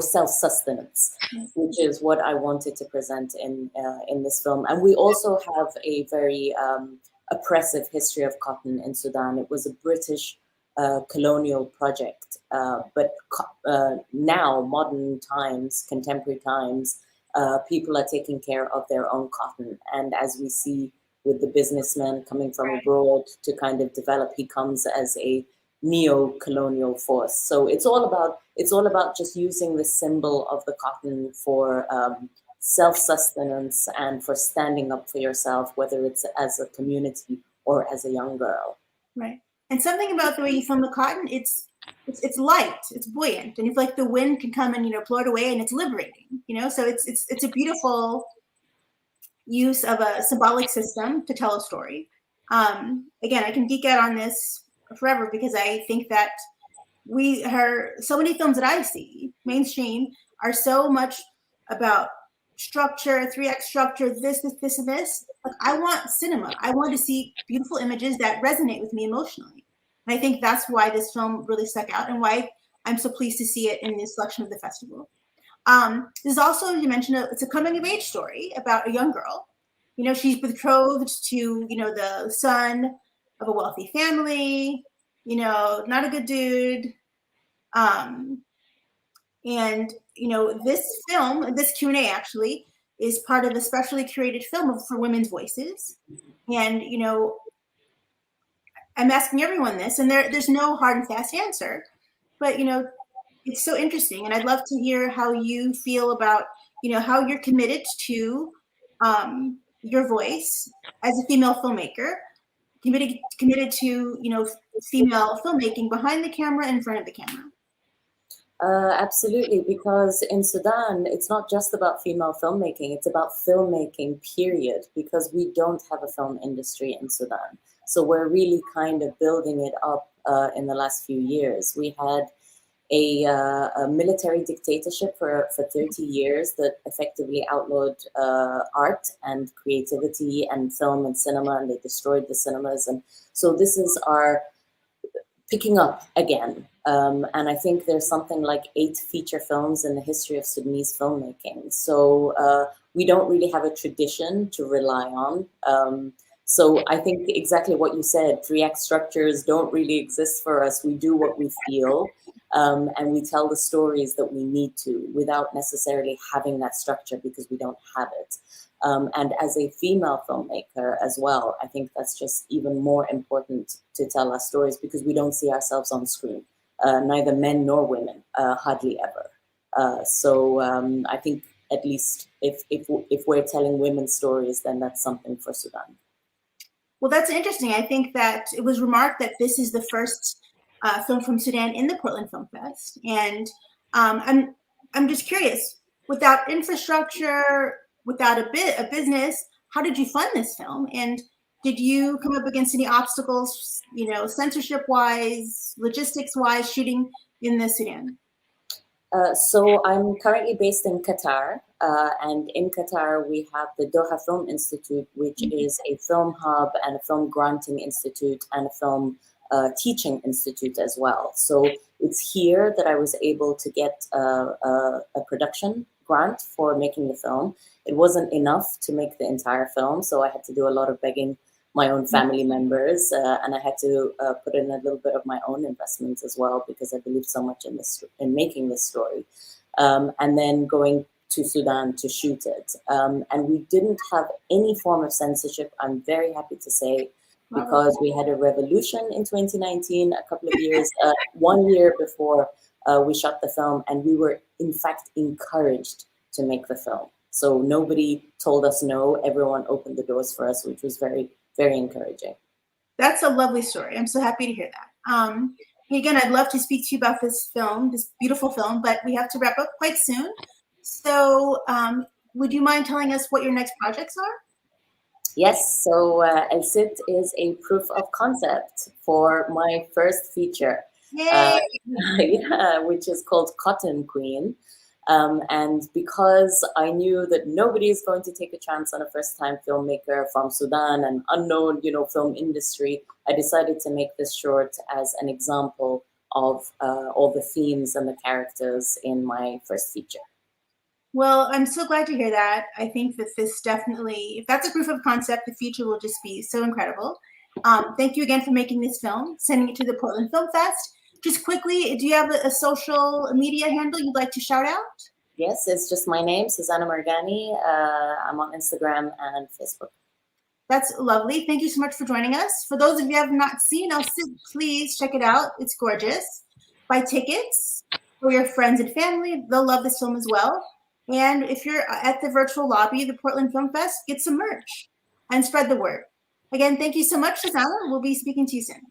self-sustenance, which is what I wanted to present in this film. And we also have a very oppressive history of cotton in Sudan. It was a British colonial project, but now, modern times, contemporary times, people are taking care of their own cotton. And as we see with the businessman coming from abroad to kind of develop, he comes as a neo-colonial force. So it's all about just using the symbol of the cotton for self-sustenance and for standing up for yourself, whether it's as a community or as a young girl. Right. And something about the way you film the cotton, it's light, it's buoyant, and it's like the wind can come and, you know, blow it away, and it's liberating, you know. So it's a beautiful use of a symbolic system to tell a story. Again, I can geek out on this forever because I think that so many films that I see, mainstream, are so much about structure, 3-act structure, this, and this. Like, I want cinema. I want to see beautiful images that resonate with me emotionally. And I think that's why this film really stuck out and why I'm so pleased to see it in the selection of the festival. There's also, you mentioned, it's a coming of age story about a young girl. You know, she's betrothed to, you know, the son of a wealthy family, you know, not a good dude. And, you know, this film, this Q&A actually, is part of a specially curated film for women's voices. And, you know, I'm asking everyone this, and there's no hard and fast answer. But, you know, it's so interesting, and I'd love to hear how you feel about, you know, how you're committed to your voice as a female filmmaker, committed to, you know, female filmmaking behind the camera and in front of the camera. Absolutely, because in Sudan, it's not just about female filmmaking, it's about filmmaking, period, because we don't have a film industry in Sudan. So we're really kind of building it up in the last few years. We had a military dictatorship for 30 years that effectively outlawed art and creativity and film and cinema, and they destroyed the cinemas. And so this is our picking up again. And I think there's something like 8 feature films in the history of Sudanese filmmaking. So we don't really have a tradition to rely on. So I think exactly what you said, 3-act structures don't really exist for us. We do what we feel, and we tell the stories that we need to without necessarily having that structure because we don't have it. And as a female filmmaker as well, I think that's just even more important to tell our stories because we don't see ourselves on screen, neither men nor women, hardly ever. So I think at least if we're telling women's stories, then that's something for Sudan. Well, that's interesting. I think that it was remarked that this is the first film from Sudan in the Portland Film Fest. And I'm just curious, without infrastructure, without a business, how did you fund this film? And did you come up against any obstacles, censorship-wise, logistics-wise, shooting in the Sudan? So I'm currently based in Qatar, and in Qatar we have the Doha Film Institute, which is a film hub and a film granting institute and a film teaching institute as well. So it's here that I was able to get a production grant for making the film. It wasn't enough to make the entire film, so I had to do a lot of begging my own family members, and I had to put in a little bit of my own investments as well because I believed so much in making this story. And then going to Sudan to shoot it. And we didn't have any form of censorship, I'm very happy to say, because we had a revolution in 2019, a couple of years, 1 year before we shot the film, and we were in fact encouraged to make the film. So nobody told us no, everyone opened the doors for us, which was very, very encouraging. That's a lovely story. I'm so happy to hear that. Again, I'd love to speak to you about this film, this beautiful film, but we have to wrap up quite soon. So would you mind telling us what your next projects are? Yes, so El Cid is a proof of concept for my first feature, yeah, which is called Cotton Queen. And because I knew that nobody is going to take a chance on a first-time filmmaker from Sudan, an unknown, film industry, I decided to make this short as an example of all the themes and the characters in my first feature. Well, I'm so glad to hear that. I think that this definitely, if that's a proof of concept, the future will just be so incredible. Thank you again for making this film, sending it to the Portland Film Fest. Just quickly, do you have a social media handle you'd like to shout out? Yes, it's just my name, Susanna Morgani. I'm on Instagram and Facebook. That's lovely. Thank you so much for joining us. For those of you who have not seen El Cid, please check it out. It's gorgeous. Buy tickets for your friends and family. They'll love this film as well. And if you're at the virtual lobby of the Portland Film Fest, get some merch and spread the word. Again, thank you so much, Susanna. We'll be speaking to you soon.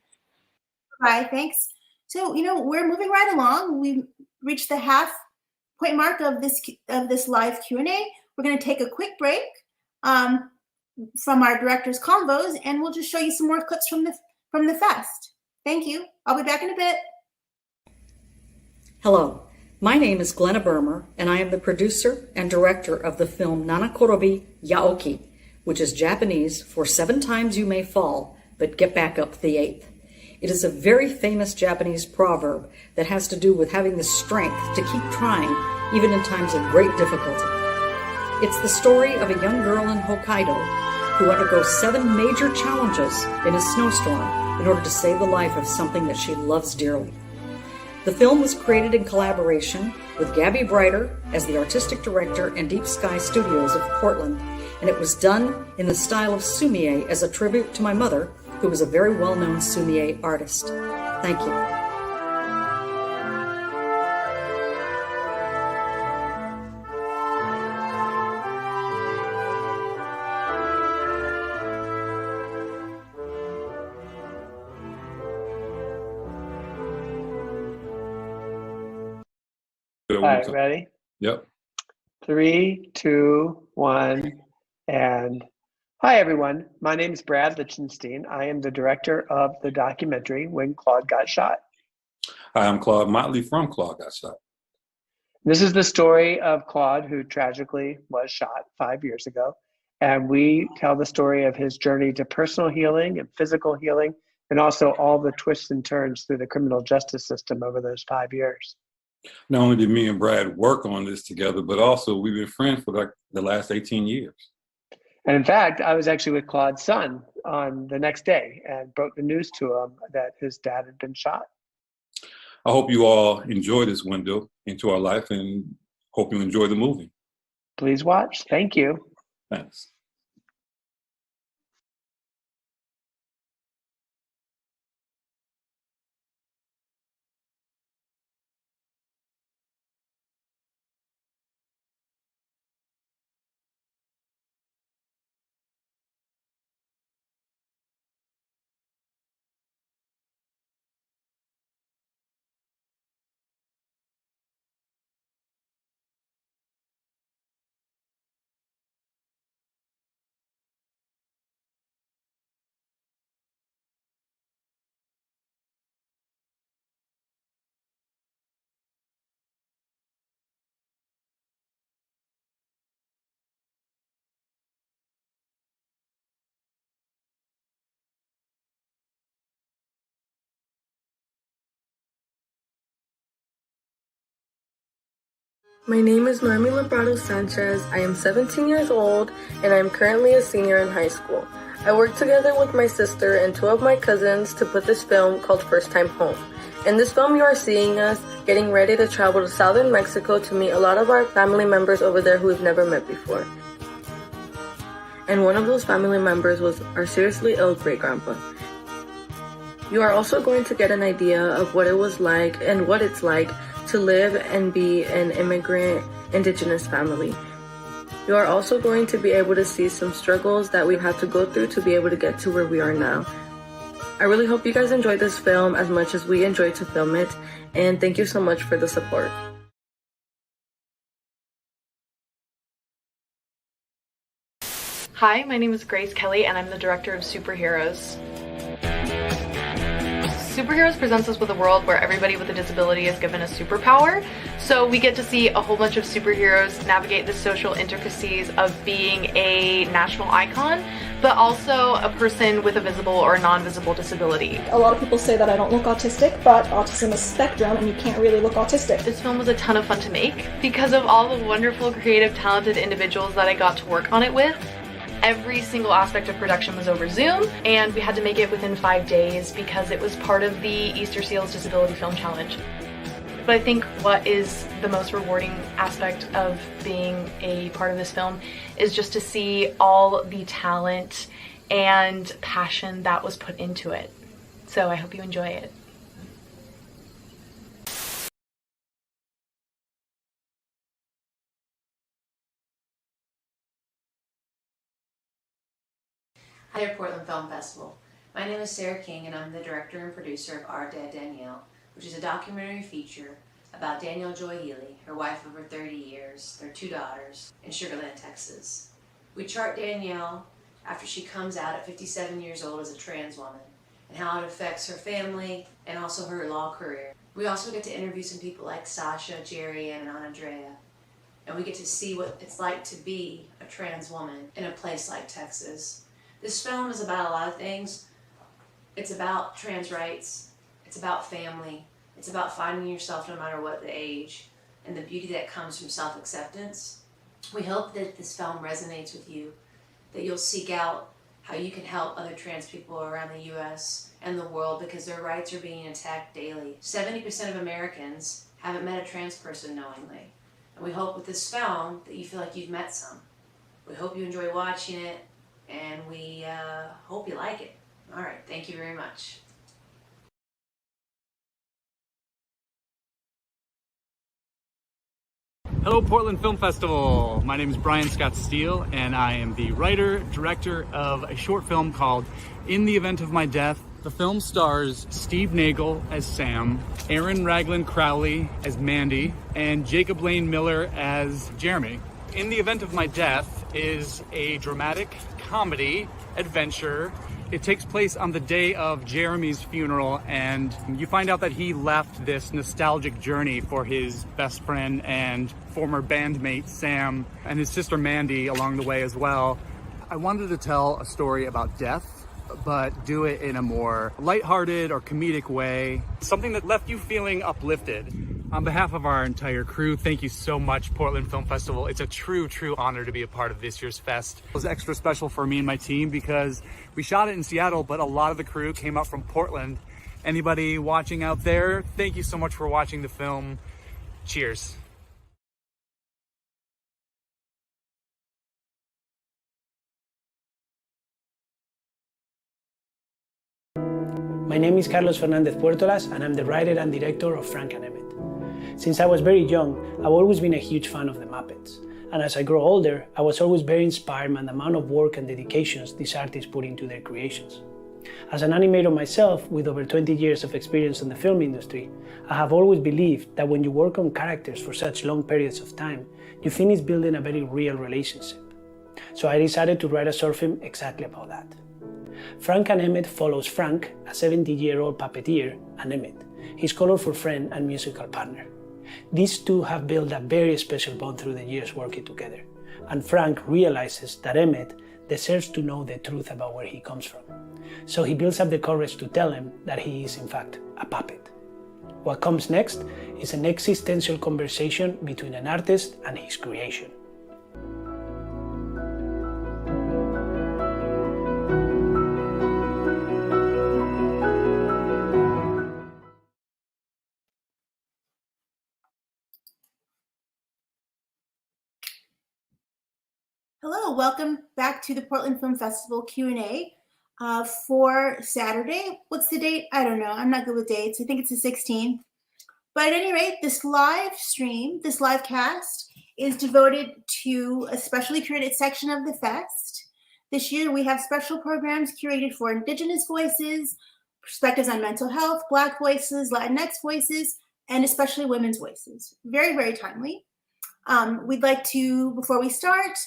Bye, thanks. So, we're moving right along. We've reached the half-point mark of this live Q&A. We're going to take a quick break from our director's convos, and we'll just show you some more clips from the fest. Thank you. I'll be back in a bit. Hello. My name is Glenna Bermer, and I am the producer and director of the film Nanakurobi Yaoki, which is Japanese for 7 times you may fall, but get back up the 8th. It is a very famous Japanese proverb that has to do with having the strength to keep trying, even in times of great difficulty. It's the story of a young girl in Hokkaido who undergoes 7 major challenges in a snowstorm in order to save the life of something that she loves dearly. The film was created in collaboration with Gabby Breiter as the artistic director and Deep Sky Studios of Portland, and it was done in the style of sumie as a tribute to my mother, who was a very well-known sumie artist. Thank you. All right, ready? Yep. 3, 2, 1, and hi, everyone. My name is Brad Lichtenstein. I am the director of the documentary When Claude Got Shot. Hi, I'm Claude Motley from Claude Got Shot. This is the story of Claude, who tragically was shot 5 years ago. And we tell the story of his journey to personal healing and physical healing and also all the twists and turns through the criminal justice system over those 5 years. Not only did me and Brad work on this together, but also we've been friends for like the last 18 years. And in fact, I was actually with Claude's son on the next day and broke the news to him that his dad had been shot. I hope you all enjoy this window into our life and hope you enjoy the movie. Please watch. Thank you. Thanks. My name is Noemi Labrado Sanchez. I am 17 years old and I am currently a senior in high school. I work together with my sister and 2 of my cousins to put this film called First Time Home. In this film you are seeing us getting ready to travel to southern Mexico to meet a lot of our family members over there who we've never met before. And one of those family members was our seriously ill great-grandpa. You are also going to get an idea of what it was like and what it's like to live and be an immigrant indigenous family. You are also going to be able to see some struggles that we've had to go through to be able to get to where we are now. I really hope you guys enjoyed this film as much as we enjoyed to film it, and thank you so much for the support. Hi, my name is Grace Kelly and I'm the director of Superheroes. Superheroes presents us with a world where everybody with a disability is given a superpower. So we get to see a whole bunch of superheroes navigate the social intricacies of being a national icon, but also a person with a visible or non-visible disability. A lot of people say that I don't look autistic, but autism is spectrum and you can't really look autistic. This film was a ton of fun to make because of all the wonderful, creative, talented individuals that I got to work on it with. Every single aspect of production was over Zoom, and we had to make it within 5 days because it was part of the Easter Seals Disability Film Challenge. But I think what is the most rewarding aspect of being a part of this film is just to see all the talent and passion that was put into it. So I hope you enjoy it. Hi to Portland Film Festival. My name is Sarah King and I'm the director and producer of Our Dad Danielle, which is a documentary feature about Danielle Joy Healy, her wife of over 30 years, their 2 daughters, in Sugar Land, Texas. We chart Danielle after she comes out at 57 years old as a trans woman and how it affects her family and also her law career. We also get to interview some people like Sasha, Jerry, and Aunt Andrea, and we get to see what it's like to be a trans woman in a place like Texas. This film is about a lot of things. It's about trans rights, it's about family, it's about finding yourself no matter what the age, and the beauty that comes from self-acceptance. We hope that this film resonates with you, that you'll seek out how you can help other trans people around the US and the world because their rights are being attacked daily. 70% of Americans haven't met a trans person knowingly. And we hope with this film that you feel like you've met some. We hope you enjoy watching it, and we hope you like it. All right, thank you very much. Hello, Portland Film Festival. My name is Brian Scott Steele, and I am the writer, director of a short film called In the Event of My Death. The film stars Steve Nagel as Sam, Aaron Raglan Crowley as Mandy, and Jacob Lane Miller as Jeremy. In the Event of My Death is a dramatic comedy adventure. It takes place on the day of Jeremy's funeral, and you find out that he left this nostalgic journey for his best friend and former bandmate Sam and his sister Mandy along the way as well. I wanted to tell a story about death but do it in a more lighthearted or comedic way. Something that left you feeling uplifted. On behalf of our entire crew, thank you so much, Portland Film Festival. It's a true honor to be a part of this year's fest. It was extra special for me and my team because we shot it in Seattle, but a lot of the crew came up from Portland. Anybody watching out there, thank you so much for watching the film. Cheers. My name is Carlos Fernandez Puertolas, and I'm the writer and director of Frank and Emmet. Since I was very young, I've always been a huge fan of the Muppets. And as I grow older, I was always very inspired by the amount of work and dedications these artists put into their creations. As an animator myself, with over 20 years of experience in the film industry, I have always believed that when you work on characters for such long periods of time, you finish building a very real relationship. So I decided to write a short film exactly about that. Frank and Emmet follows Frank, a 70-year-old puppeteer, and Emmet, his colorful friend and musical partner. These two have built a very special bond through the years working together, and Frank realizes that Emmet deserves to know the truth about where he comes from. So he builds up the courage to tell him that he is in fact a puppet. What comes next is an existential conversation between an artist and his creation. Hello, welcome back to the Portland Film Festival Q&A for Saturday. What's the date? I don't know. I'm not good with dates. I think it's the 16th. But at any rate, this live stream, this live cast is devoted to a specially curated section of the fest. This year, we have special programs curated for Indigenous voices, perspectives on mental health, Black voices, Latinx voices, and especially women's voices. Very, very timely. We'd like to, before we start,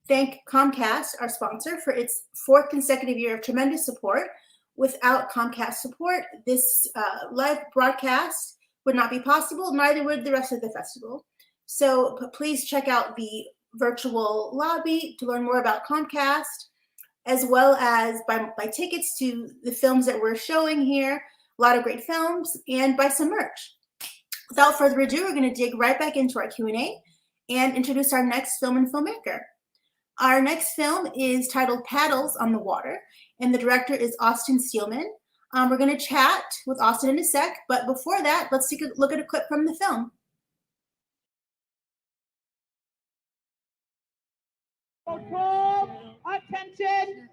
thank Comcast, our sponsor, for its 4th consecutive year of tremendous support. Without Comcast support, this live broadcast would not be possible, neither would the rest of the festival. So please check out the virtual lobby to learn more about Comcast, as well as buy tickets to the films that we're showing here, a lot of great films, and buy some merch. Without further ado, we're going to dig right back into our Q&A and introduce our next film and filmmaker. Our next film is titled Paddles on the Water, and the director is Austin Steelman. We're going to chat with Austin in a sec, but before that, let's take a look at a clip from the film. Attention!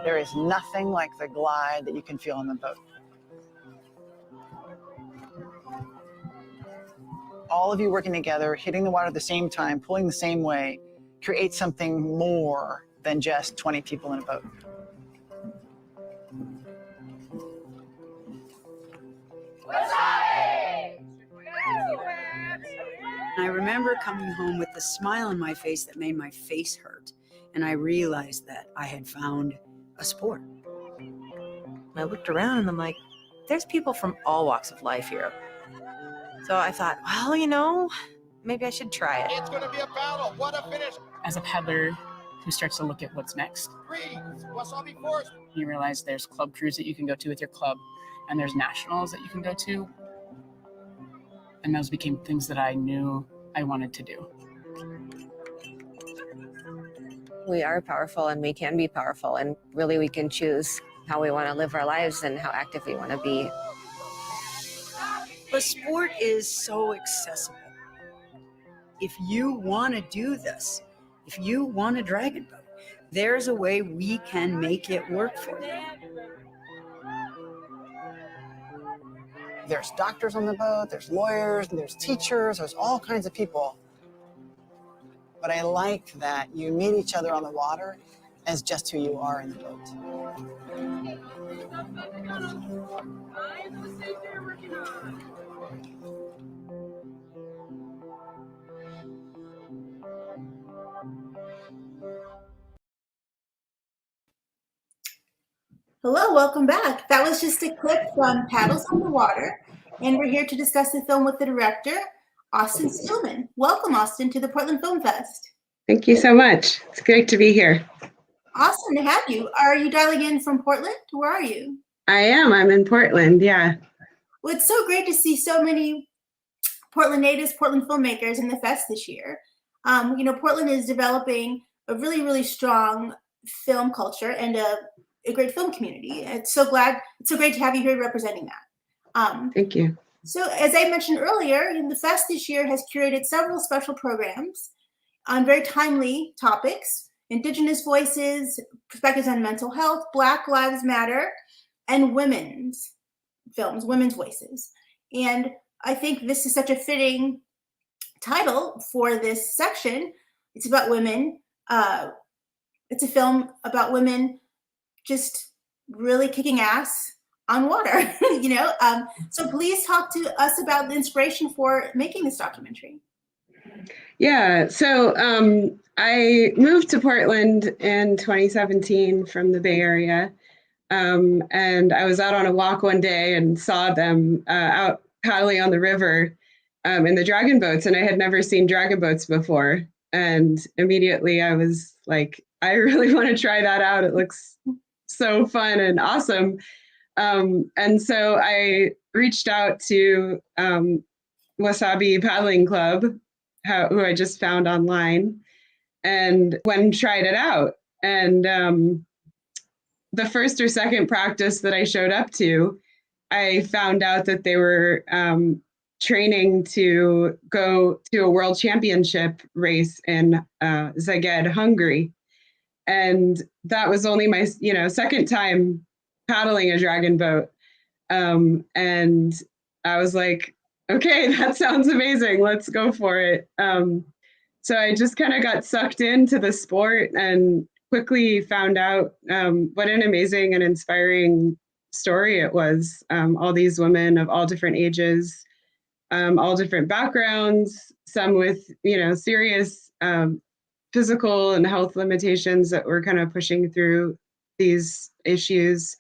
There is nothing like the glide that you can feel on the boat. All of you working together, hitting the water at the same time, pulling the same way, create something more than just 20 people in a boat. I remember coming home with the smile on my face that made my face hurt, and I realized that I had found a sport. I looked around and I'm like, there's people from all walks of life here. So I thought, well, you know, maybe I should try it. It's going to be a battle. What a finish. As a peddler who starts to look at what's next, you realize there's club crews that you can go to with your club, and there's nationals that you can go to. And those became things that I knew I wanted to do. We are powerful and we can be powerful, and really we can choose how we want to live our lives and how active we want to be. The sport is so accessible. If you want to do this, if you want a dragon boat, there's a way we can make it work for you. There's doctors on the boat, there's lawyers, and there's teachers, there's all kinds of people. But I like that you meet each other on the water as just who you are in the boat. Hello, welcome back. That was just a clip from Paddles on the Water, and we're here to discuss the film with the director, Austin Steelman. Welcome, Austin, to the Portland Film Fest. Thank you so much. It's great to be here. Awesome to have you. Are you dialing in from Portland? Where are you? I am. I'm in Portland. Yeah. Well, it's so great to see so many Portland natives, Portland filmmakers in the fest this year. Portland is developing a really, really strong film culture and a great film community. It's so great to have you here representing that. Thank you. So as I mentioned earlier, the fest this year has curated several special programs on very timely topics: Indigenous voices, perspectives on mental health, Black Lives Matter, and women's films, women's voices. And I think this is such a fitting title for this section. It's about women. It's a film about women just really kicking ass on water, So please talk to us about the inspiration for making this documentary. Yeah, so I moved to Portland in 2017 from the Bay Area. And I was out on a walk one day and saw them out paddling on the river in the dragon boats. And I had never seen dragon boats before. And immediately I was like, I really want to try that out. It looks so fun and awesome. And so I reached out to Wasabi Paddling Club, who I just found online, and went and tried it out. And the first or second practice that I showed up to, I found out that they were training to go to a world championship race in Szeged, Hungary. And that was only my, second time paddling a dragon boat. And I was like, okay, that sounds amazing. Let's go for it. So I just kind of got sucked into the sport and quickly found out what an amazing and inspiring story it was. All these women of all different ages, all different backgrounds, some with, serious physical and health limitations that were kind of pushing through these issues,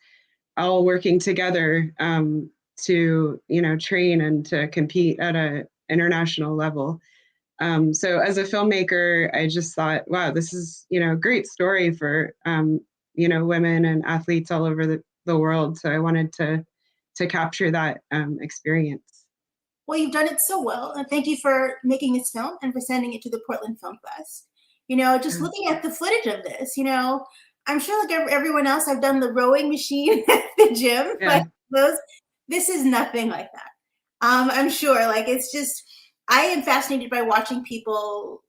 all working together to, train and to compete at an international level. So as a filmmaker, I just thought, wow, this is, a great story for, women and athletes all over the world. So I wanted to capture that experience. Well, you've done it so well. And thank you for making this film and for sending it to the Portland Film Fest. Just looking at the footage of this, I'm sure like everyone else, I've done the rowing machine at the gym, but this is nothing like that. I'm sure it's just, I am fascinated by watching people,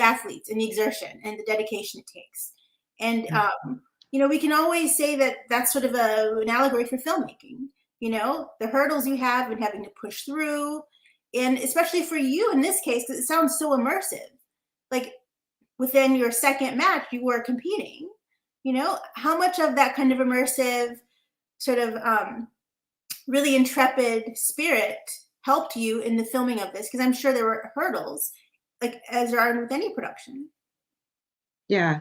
athletes, and the exertion and the dedication it takes. And, we can always say that that's sort of an allegory for filmmaking, the hurdles you have and having to push through. And especially for you in this case, because it sounds so immersive, like within your second match, you were competing, how much of that kind of immersive sort of really intrepid spirit helped you in the filming of this? Because I'm sure there were hurdles, like as there are with any production. Yeah.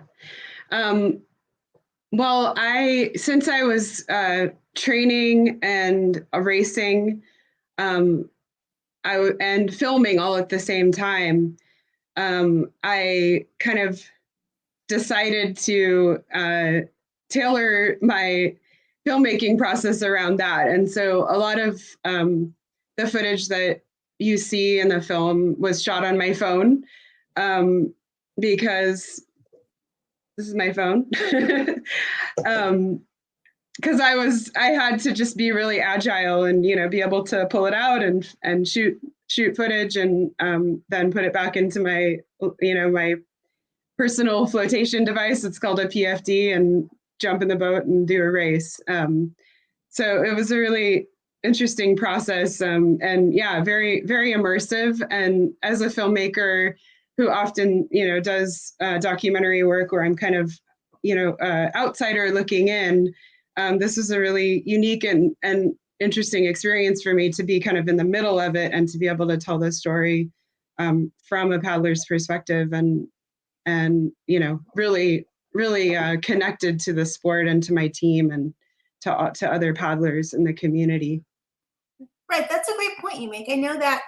Well, since I was training and racing, and filming all at the same time, I kind of decided to tailor my filmmaking process around that. And so a lot of the footage that you see in the film was shot on my phone, because this is my phone. Because I had to just be really agile and be able to pull it out and shoot footage and then put it back into my my personal flotation device. It's called a PFD, and jump in the boat and do a race. So it was a really interesting process, and yeah, very, very immersive. And as a filmmaker who often, does documentary work where I'm kind of, outsider looking in, this was a really unique and interesting experience for me to be kind of in the middle of it and to be able to tell the story from a paddler's perspective and really, really connected to the sport and to my team and to other paddlers in the community. Right, that's a great point you make. I know that,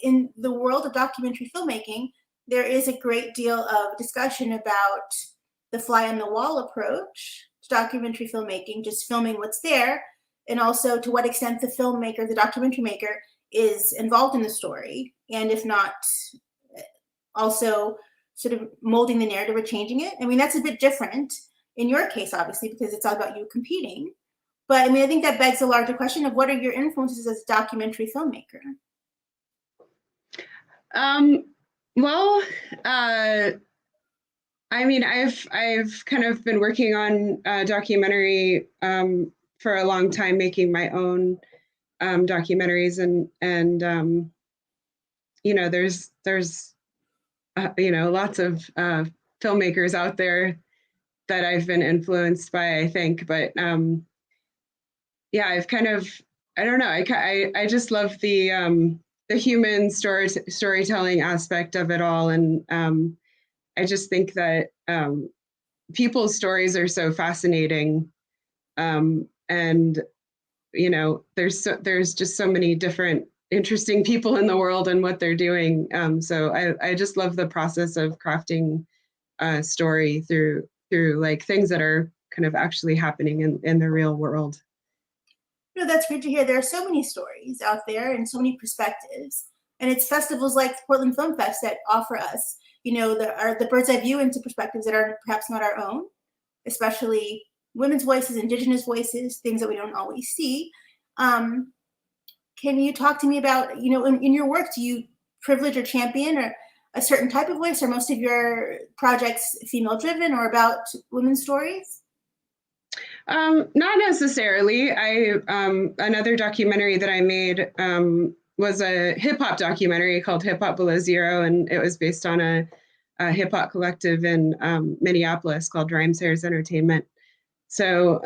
in the world of documentary filmmaking, there is a great deal of discussion about the fly on the wall approach to documentary filmmaking, just filming what's there, and also to what extent the filmmaker, the documentary maker, is involved in the story, and if not, also sort of molding the narrative or changing it. I mean, that's a bit different in your case, obviously, because it's all about you competing. But I mean, I think that begs a larger question of what are your influences as a documentary filmmaker? Well, I mean, I've kind of been working on documentary for a long time, making my own documentaries, and you know, there's you know, lots of filmmakers out there that I've been influenced by, I think, but yeah, I've kind of, I don't know, I just love the human storytelling aspect of it all, and I just think that people's stories are so fascinating, and you know, there's just so many different interesting people in the world and what they're doing. So I just love the process of crafting a story through like things that are kind of actually happening in the real world. No, that's great to hear. There are so many stories out there and so many perspectives. And it's festivals like the Portland Film Fest that offer us, you know, the bird's eye view into perspectives that are perhaps not our own, especially women's voices, indigenous voices, things that we don't always see. Can you talk to me about, you know, in your work, do you privilege or champion or a certain type of voice? Are most of your projects female driven or about women's stories? Not necessarily. Another documentary that I made was a hip hop documentary called Hip Hop Below Zero, and it was based on a hip hop collective in Minneapolis called Rhymes Hairs Entertainment. So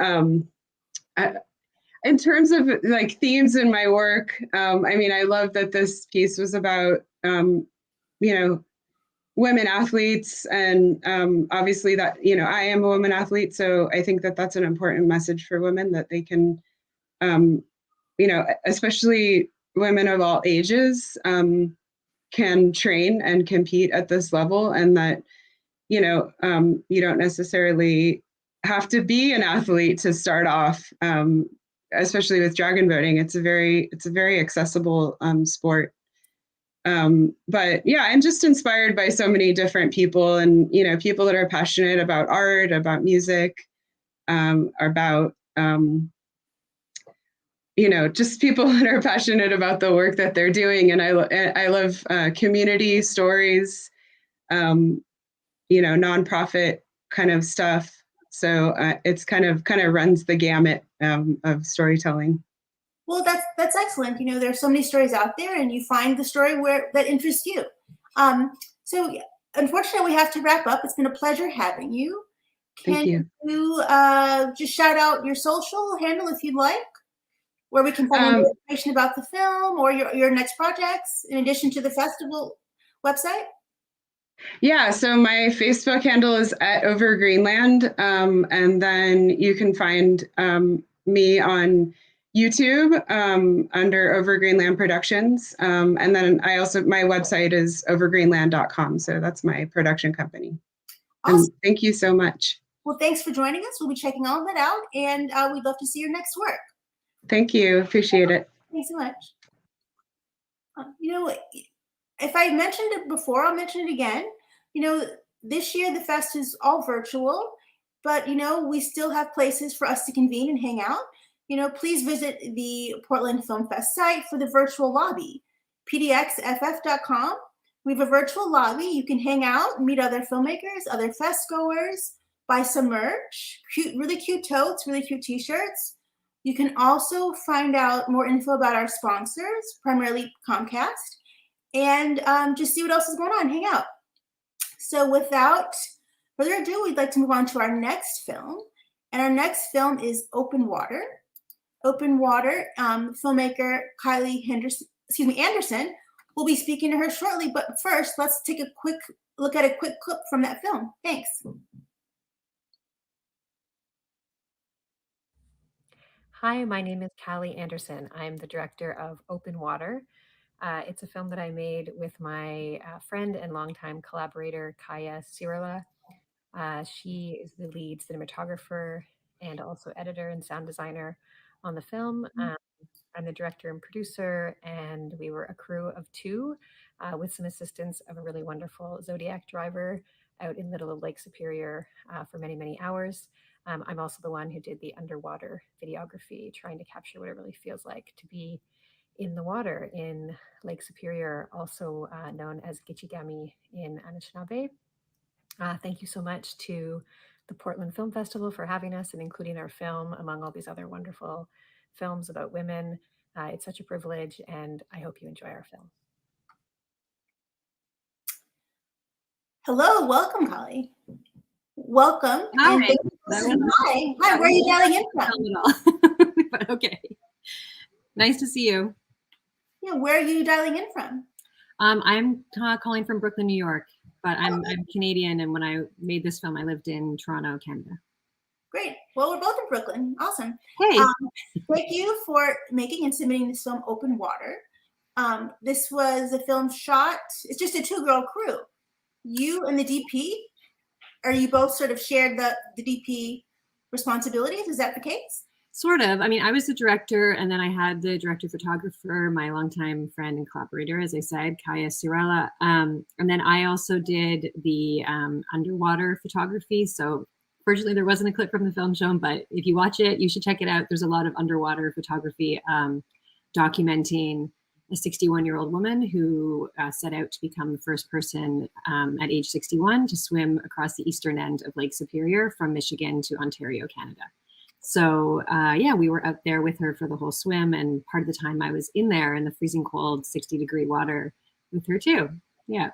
in terms of like themes in my work, I mean, I love that this piece was about, you know, women athletes, and obviously that, you know, I am a woman athlete, so I think that that's an important message for women, that they can, you know, especially women of all ages, can train and compete at this level, and that, you know, you don't necessarily have to be an athlete to start off, especially with dragon boating. It's a very accessible sport. But yeah, I'm just inspired by so many different people, and, you know, people that are passionate about art, about music, about, you know, just people that are passionate about the work that they're doing. And I love community stories, you know, nonprofit kind of stuff. So it's kind of runs the gamut of storytelling. Well, that's excellent. You know, there's so many stories out there, and you find the story that interests you. So unfortunately, we have to wrap up. It's been a pleasure having you. Thank you. You just shout out your social handle if you'd like, where we can find more information about the film or your next projects, in addition to the festival website? Yeah, so my Facebook handle is @overgreenland, and then you can find me on YouTube under Over Greenland Productions, and then I also, my website is overgreenland.com, so that's my production company. Awesome. And thank you so much. Well, thanks for joining us. We'll be checking all of that out, and we'd love to see your next work. Thank you, appreciate it. Thanks so much. You know, if I mentioned it before, I'll mention it again. You know, this year the fest is all virtual, but, you know, we still have places for us to convene and hang out. You know, please visit the Portland Film Fest site for the virtual lobby, pdxff.com. We have a virtual lobby. You can hang out, meet other filmmakers, other fest goers, buy some merch, really cute totes, really cute t-shirts. You can also find out more info about our sponsors, primarily Comcast, and just see what else is going on, hang out. So without further ado, we'd like to move on to our next film. And our next film is Open Water. Open Water, filmmaker Kylie Anderson will be speaking to her shortly. But first, let's take a quick look at a quick clip from that film. Thanks. Hi, my name is Kylie Anderson. I'm the director of Open Water. It's a film that I made with my friend and longtime collaborator, Kaya Sirila. She is the lead cinematographer and also editor and sound designer on the film. I'm the director and producer, and we were a crew of two with some assistance of a really wonderful Zodiac driver out in the middle of Lake Superior for many, many hours. I'm also the one who did the underwater videography, trying to capture what it really feels like to be in the water in Lake Superior, also known as Gichigami in Anishinaabe. Thank you so much to the Portland Film Festival for having us and including our film among all these other wonderful films about women. It's such a privilege, and I hope you enjoy our film. Hello, welcome, Kali. Welcome. Hi. And hi. Hi, where are you dialing in from? But okay. Nice to see you. Yeah, where are you dialing in from? I'm calling from Brooklyn, New York, but I'm Canadian, and when I made this film, I lived in Toronto, Canada. Great. Well, we're both in Brooklyn. Awesome. Hey. Thank you for making and submitting this film, Open Water. This was a film shot, it's just a two-girl crew. You and the DP, are you both sort of shared the DP responsibilities? Is that the case? Sort of. I mean, I was the director, and then I had the director photographer, my longtime friend and collaborator, as I said, Kaya Sirela. And then I also did the underwater photography. So fortunately, there wasn't a clip from the film shown, but if you watch it, you should check it out. There's a lot of underwater photography documenting a 61-year-old woman who set out to become the first person at age 61 to swim across the eastern end of Lake Superior from Michigan to Ontario, Canada. So yeah, we were out there with her for the whole swim, and part of the time I was in there in the freezing cold 60-degree water with her too. Yeah.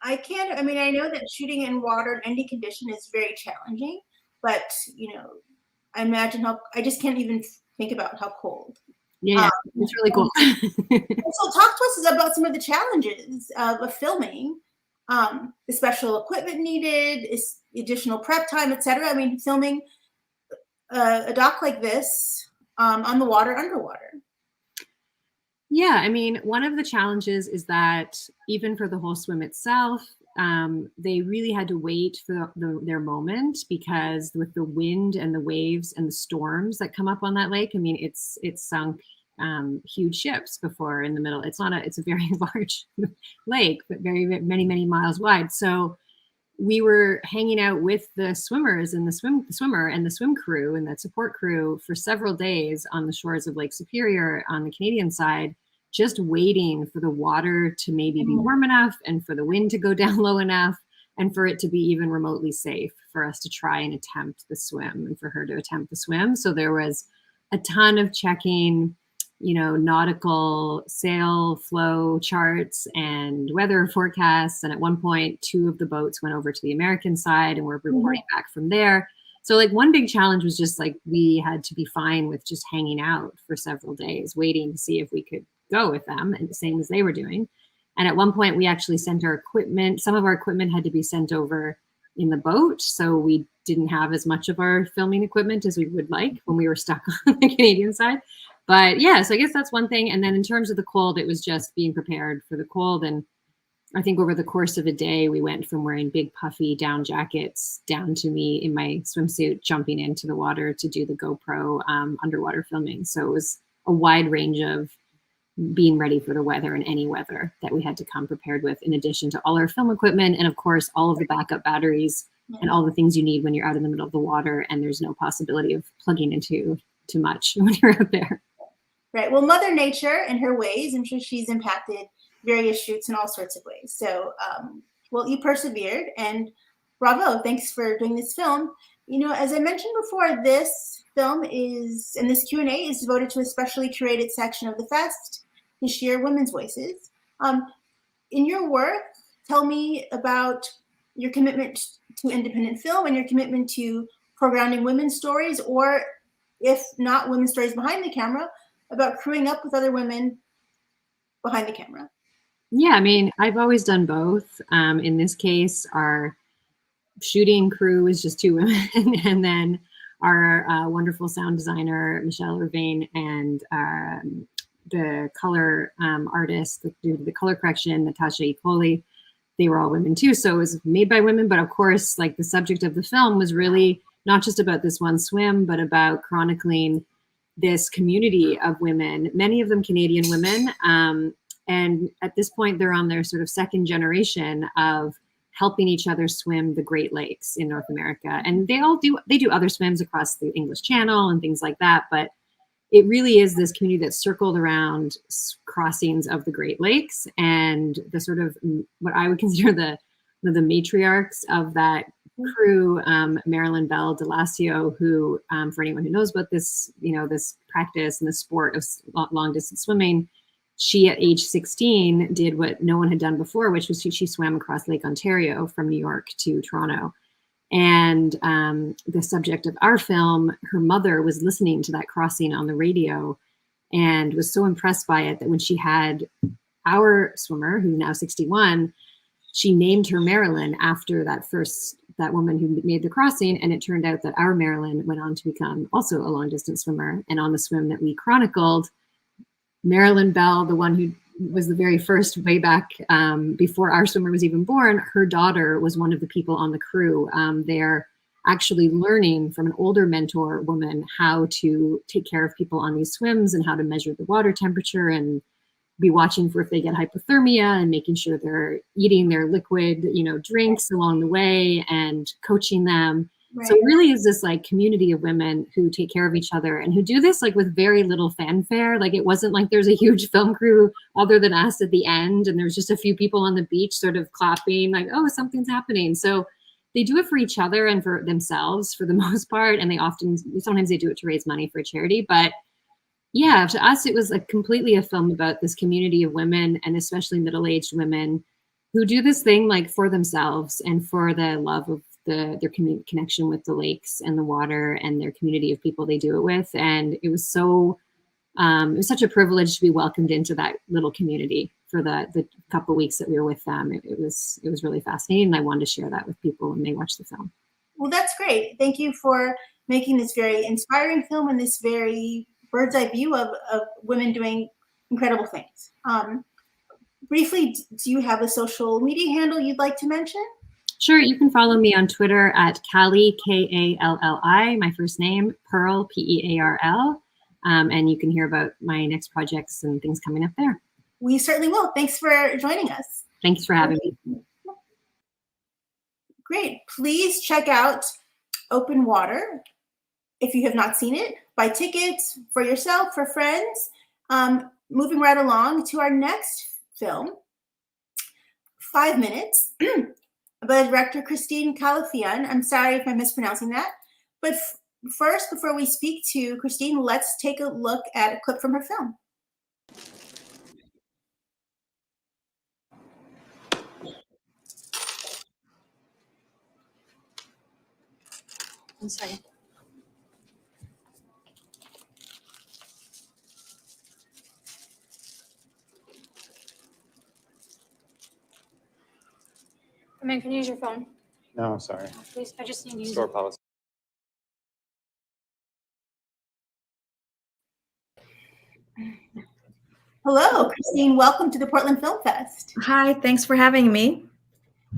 I know that shooting in water in any condition is very challenging, but I imagine I just can't even think about how cold. Yeah, it's really cool. So talk to us about some of the challenges of filming, the special equipment needed, additional prep time, etc. I mean, filming a doc like this on the water, underwater. Yeah, I mean, one of the challenges is that even for the whole swim itself, they really had to wait for their moment, because with the wind and the waves and the storms that come up on that lake, I mean, it's sunk huge ships before in the middle. It's a very large lake, but very, many miles wide. So we were hanging out with the swimmers and the swimmer and the swim crew and that support crew for several days on the shores of Lake Superior on the Canadian side, just waiting for the water to maybe be warm enough and for the wind to go down low enough and for it to be even remotely safe for us to try and attempt the swim and for her to attempt the swim. So there was a ton of checking, nautical sail flow charts and weather forecasts. And at one point, 2 of the boats went over to the American side and we're reporting back from there. So like one big challenge was just like, we had to be fine with just hanging out for several days, waiting to see if we could go with them, and the same as they were doing. And at one point we actually sent our equipment. Some of our equipment had to be sent over in the boat. So we didn't have as much of our filming equipment as we would like when we were stuck on the Canadian side. But yeah, so I guess that's one thing. And then in terms of the cold, it was just being prepared for the cold. And I think over the course of a day, we went from wearing big puffy down jackets down to me in my swimsuit jumping into the water to do the GoPro underwater filming. So it was a wide range of being ready for the weather and any weather that we had to come prepared with, in addition to all our film equipment and of course all of the backup batteries and all the things you need when you're out in the middle of the water and there's no possibility of plugging into too much when you're out there. Right. Well, Mother Nature in her ways, I'm sure she's impacted various shoots in all sorts of ways. So, well, you persevered, and bravo. Thanks for doing this film. As I mentioned before, this film and this Q&A is devoted to a specially curated section of the fest this year, Women's Voices. In your work, tell me about your commitment to independent film and your commitment to foregrounding women's stories, or if not women's stories behind the camera, about crewing up with other women behind the camera. Yeah, I mean, I've always done both. In this case, our shooting crew is just 2 women, and then our wonderful sound designer, Michelle Irvine, and the color artists, the color correction, Natasha E. Coley, they were all women too. So it was made by women, but of course, like the subject of the film was really not just about this one swim, but about chronicling this community of women, many of them Canadian women. And at this point, they're on their sort of second generation of helping each other swim the Great Lakes in North America. And they do other swims across the English Channel and things like that. But it really is this community that's circled around crossings of the Great Lakes, and the sort of what I would consider the matriarchs of that crew, Marilyn Bell Delasio, who, for anyone who knows about this, this practice and the sport of long distance swimming, she at age 16 did what no one had done before, which was she swam across Lake Ontario from New York to Toronto. And the subject of our film, her mother was listening to that crossing on the radio and was so impressed by it that when she had our swimmer, who's now 61, she named her Marilyn after that woman who made the crossing. And it turned out that our Marilyn went on to become also a long distance swimmer. And on the swim that we chronicled, Marilyn Bell, the one who was the very first way back before our swimmer was even born, her daughter was one of the people on the crew. They're actually learning from an older mentor woman how to take care of people on these swims and how to measure the water temperature and be watching for if they get hypothermia and making sure they're eating their liquid, drinks along the way and coaching them. Right. So it really is this like community of women who take care of each other and who do this like with very little fanfare. Like it wasn't like there's a huge film crew other than us at the end, and there's just a few people on the beach sort of clapping like, oh, something's happening. So they do it for each other and for themselves for the most part. And sometimes they do it to raise money for a charity. But yeah, to us, it was like completely a film about this community of women, and especially middle-aged women who do this thing like for themselves and for the love of their connection with the lakes and the water and their community of people they do it with. And it was it was such a privilege to be welcomed into that little community for the couple of weeks that we were with them. It was really fascinating. And I wanted to share that with people when they watch the film. Well, that's great. Thank you for making this very inspiring film and this very bird's eye view of women doing incredible things. Briefly, do you have a social media handle you'd like to mention? Sure, you can follow me on Twitter at Kalli, Kalli, my first name, Pearl, Pearl. And you can hear about my next projects and things coming up there. We certainly will. Thanks for joining us. Thanks for having me. Great. Please check out Open Water if you have not seen it. Buy tickets for yourself, for friends. Moving right along to our next film, 5 Minutes, by director Christine Calafian. I'm sorry if I'm mispronouncing that. But first, before we speak to Christine, let's take a look at a clip from her film. One second. Man, can you use your phone? No, sorry. Please, I just need to use Store it. policy. Hello, Christine. Welcome to the Portland Film Fest. Hi, thanks for having me.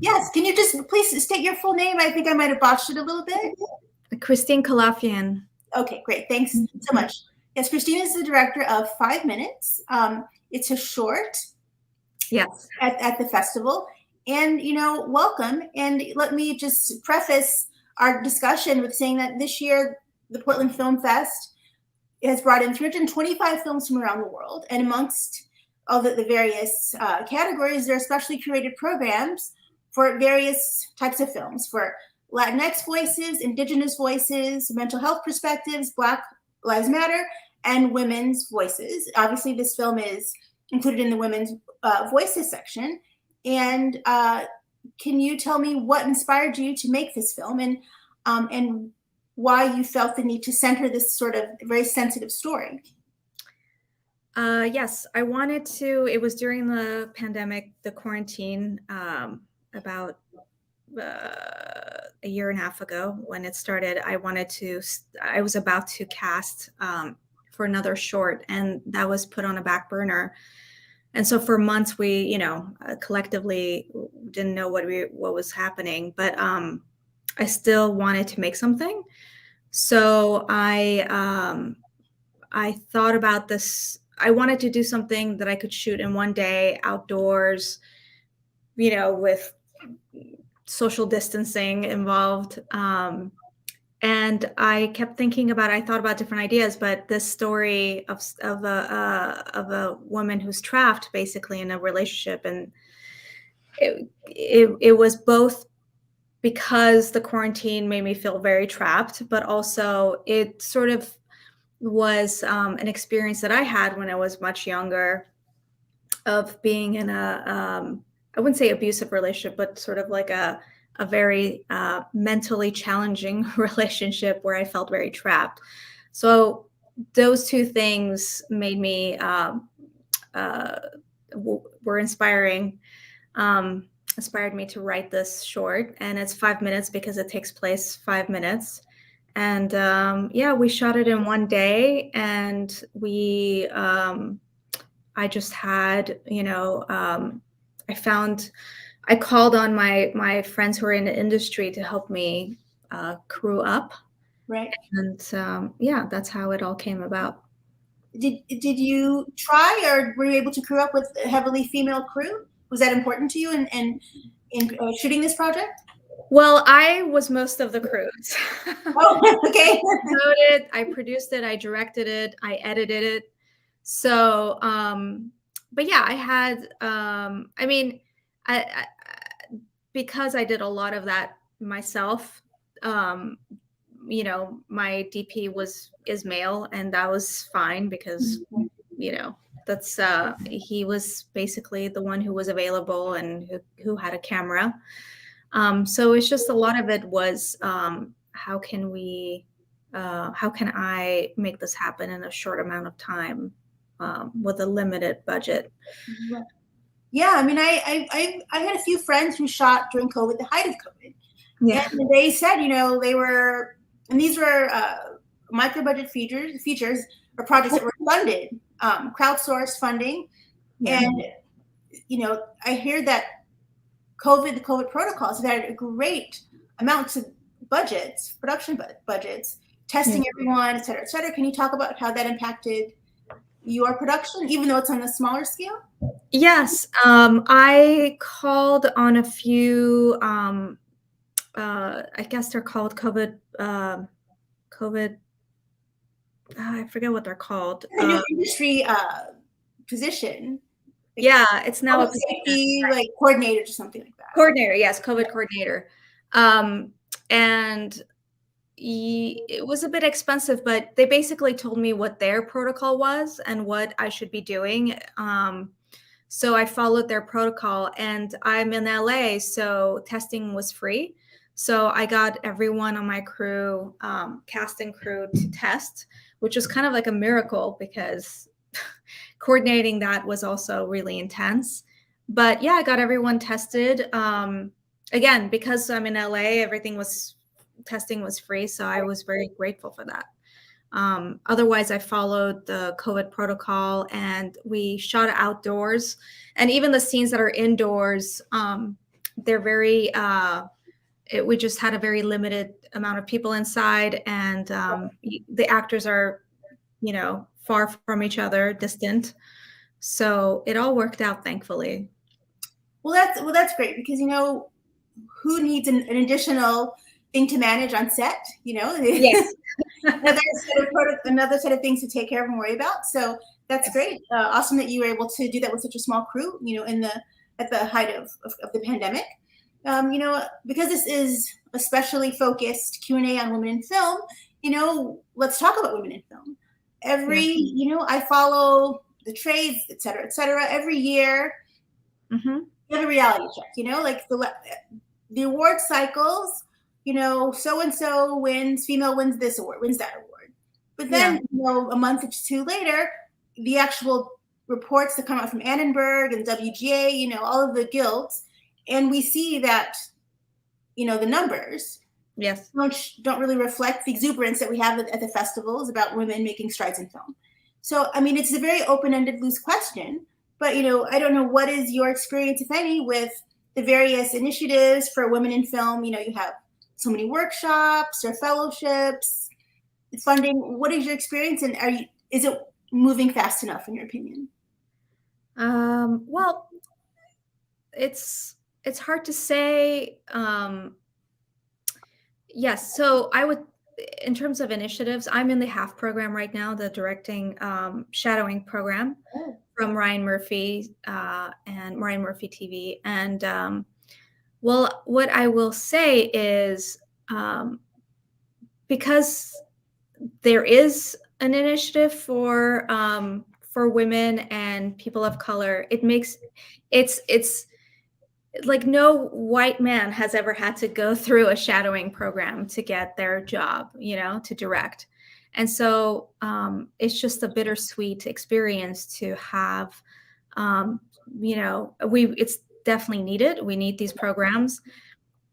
Yes, can you just please state your full name? I think I might have botched it a little bit. Christine Calafian. Okay, great. Thanks so much. Yes, Christine is the director of 5 Minutes. It's a short. Yes. At the festival. And, welcome. And let me just preface our discussion with saying that this year, the Portland Film Fest has brought in 325 films from around the world. And amongst all the various categories, there are specially curated programs for various types of films, for Latinx voices, Indigenous voices, mental health perspectives, Black Lives Matter, and women's voices. Obviously, this film is included in the women's voices section. And can you tell me what inspired you to make this film and why you felt the need to center this sort of very sensitive story? Yes, I wanted to. It was during the pandemic, the quarantine, about a year and a half ago when it started. I was about to cast for another short, and that was put on a back burner. And so for months we, collectively didn't know what was happening, but I still wanted to make something. So I thought about this. I wanted to do something that I could shoot in one day outdoors, with social distancing involved. And I kept thinking I thought about different ideas, but this story of a woman who's trapped basically in a relationship, and it was both because the quarantine made me feel very trapped, but also it sort of was an experience that I had when I was much younger of being in a, I wouldn't say abusive relationship, but sort of like a very mentally challenging relationship where I felt very trapped. So those two things made me, were inspiring, inspired me to write this short. And it's 5 minutes because it takes place 5 minutes. And we shot it in one day, and I just had, I called on my friends who are in the industry to help me crew up. Right. And that's how it all came about. Did you try, or were you able to crew up with a heavily female crew? Was that important to you in shooting this project? Well, I was most of the crews. Oh, okay. I produced it, I directed it, I edited it. So, but yeah, I had, I because I did a lot of that myself, my DP is male, and that was fine because, that's, he was basically the one who was available and who had a camera. So it's just a lot of it was, how can I make this happen in a short amount of time, with a limited budget? Yeah, I had a few friends who shot during COVID, the height of COVID. Yeah. And they said, these were micro budget features or projects that were funded, crowdsourced funding. Yeah. And, I hear that the COVID protocols have had a great amount of budgets, production budgets, testing everyone, et cetera, et cetera. Can you talk about how that impacted your production, even though it's on a smaller scale? Yes. I called on a few, I guess they're called COVID, I forget what they're called. A new industry position. Yeah, it's now a safety coordinator or something like that. Coordinator, yes, COVID coordinator. And it was a bit expensive, but they basically told me what their protocol was and what I should be doing. So I followed their protocol, and I'm in LA, so testing was free. So I got everyone on my crew, cast and crew, to test, which was kind of like a miracle because coordinating that was also really intense. But yeah, I got everyone tested. Again, because I'm in LA, testing was free. So I was very grateful for that. Otherwise, I followed the COVID protocol, and we shot outdoors. And even the scenes that are indoors, they're very, we just had a very limited amount of people inside, and the actors are, far from each other, distant. So it all worked out, thankfully. Well, that's great because, who needs an additional thing to manage on set, Yes. another set of things to take care of and worry about. So that's great. Awesome that you were able to do that with such a small crew, at the height of the pandemic. Because this is a specially focused Q&A on women in film, let's talk about women in film. I follow the trades, et cetera, every year. Mm-hmm. You have a reality check, like the award cycles, so-and-so wins, female wins this award, wins that award. But then, a month or two later, the actual reports that come out from Annenberg and WGA, all of the guilds, and we see that, the numbers yes don't really reflect the exuberance that we have at the festivals about women making strides in film. So, I mean, it's a very open-ended, loose question, but, you know, I don't know, what is your experience, if any, with the various initiatives for women in film? You know, you have so many workshops or fellowships, funding. What is your experience, and is it moving fast enough in your opinion? Well, it's hard to say. Yes, so I would, in terms of initiatives, I'm in the HALF program right now, the directing shadowing program from Ryan Murphy and Ryan Murphy TV. And well, what I will say is because there is an initiative for women and people of color, it's like no white man has ever had to go through a shadowing program to get their job, you know, to direct. And so it's just a bittersweet experience to have, you know, it's definitely needed. We need these programs,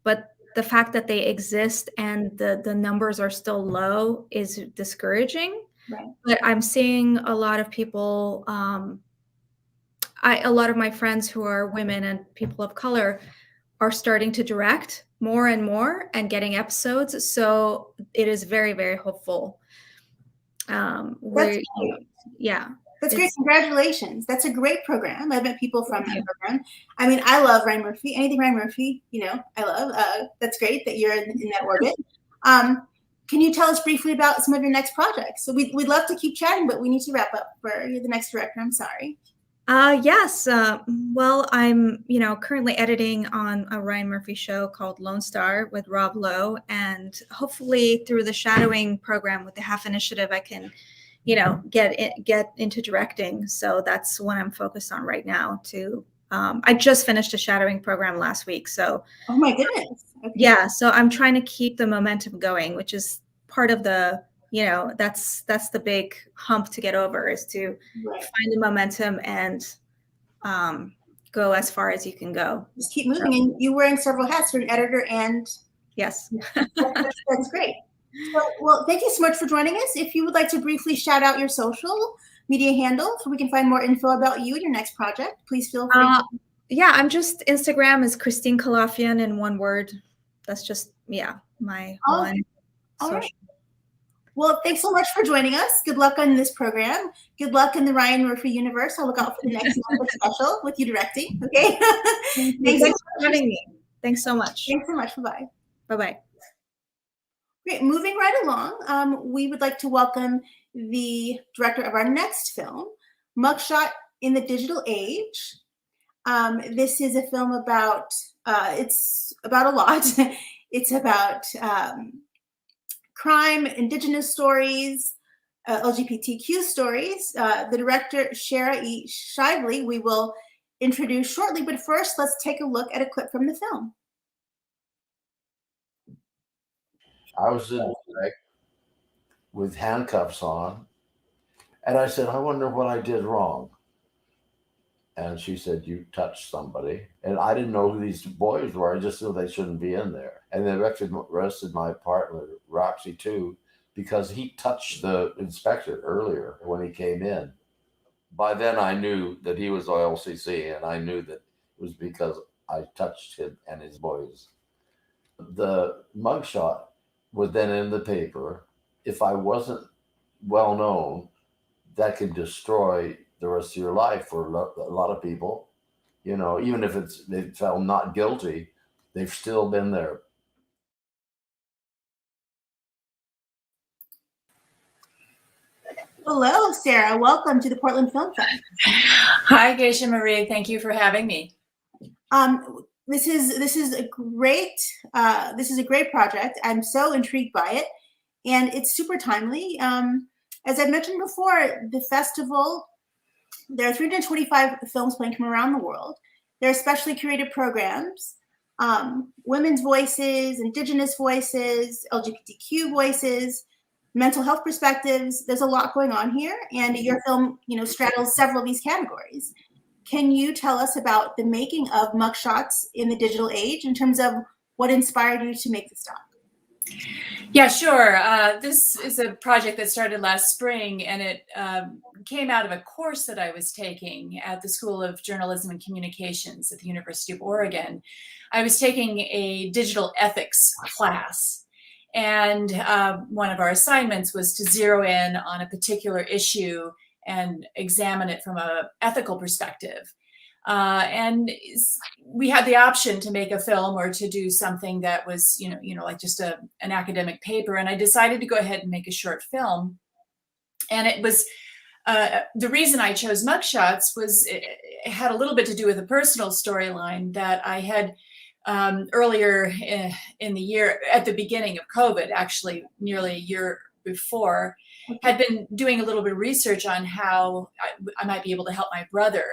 but the fact that they exist and the numbers are still low is discouraging. Right. But I'm seeing a lot of people, a lot of my friends who are women and people of color are starting to direct more and more and getting episodes. So it is very, very hopeful. Yeah. That's great. Congratulations. That's a great program. I've met people from that program. I mean, I love Ryan Murphy. Anything Ryan Murphy, you know, I love. That's great that you're in that orbit. Can you tell us briefly about some of your next projects? So we'd love to keep chatting, but we need to wrap up. You're the next director. I'm sorry. Yes. Well, I'm, you know, currently editing on a Ryan Murphy show called Lone Star with Rob Lowe, and hopefully through the shadowing program with the HALF initiative, I can, you know, get into directing. So that's what I'm focused on right now. I just finished a shadowing program last week. So, oh my goodness. Okay. Yeah. So I'm trying to keep the momentum going, which is part of the, you know, that's the big hump to get over, is to find the momentum and go as far as you can go. Just keep moving. And you're wearing several hats. You're an editor and yes. That's great. So, well, thank you so much for joining us. If you would like to briefly shout out your social media handle so we can find more info about you and your next project, please feel free. Yeah, I'm just, Instagram is Christine Kalafian in one word. That's just, my one social. Right. Well, thanks so much for joining us. Good luck on this program. Good luck in the Ryan Murphy universe. I'll look out for the next special with you directing. Okay. Thanks for having me. Thanks so much. Thanks so much. Bye-bye. Bye-bye. Great. Moving right along, we would like to welcome the director of our next film, Mugshot in the Digital Age. This is a film about, it's about a lot. It's about crime, indigenous stories, LGBTQ stories. The director, Shara E. Shively, we will introduce shortly, but first let's take a look at a clip from the film. I was in bed with handcuffs on, and I said, I wonder what I did wrong. And she said, you touched somebody. And I didn't know who these boys were. I just knew they shouldn't be in there. And they arrested my partner, Roxy, too, because he touched the inspector earlier when he came in. By then, I knew that he was OLCC, and I knew that it was because I touched him and his boys. The mugshot was then in the paper. If I wasn't well known, that could destroy the rest of your life for a lot of people. You know, even if they felt not guilty, they've still been there. Hello, Sarah. Welcome to the Portland Film Fest. Hi, Geisha Marie. Thank you for having me. This is a great project. I'm so intrigued by it, and it's super timely. As I mentioned before, the festival, there are 325 films playing from around the world. There are specially curated programs, women's voices, indigenous voices, LGBTQ voices, mental health perspectives. There's a lot going on here, and your film, you know, straddles several of these categories. Can you tell us about the making of Mugshots in the Digital Age in terms of what inspired you to make this doc? Yeah, sure. This is a project that started last spring, and it came out of a course that I was taking at the School of Journalism and Communications at the University of Oregon. I was taking a digital ethics class, and one of our assignments was to zero in on a particular issue and examine it from an ethical perspective. And we had the option to make a film or to do something that was, like just an academic paper. And I decided to go ahead and make a short film. And it was the reason I chose mugshots was it had a little bit to do with a personal storyline that I had earlier in the year, at the beginning of COVID, actually nearly a year before, had been doing a little bit of research on how I might be able to help my brother.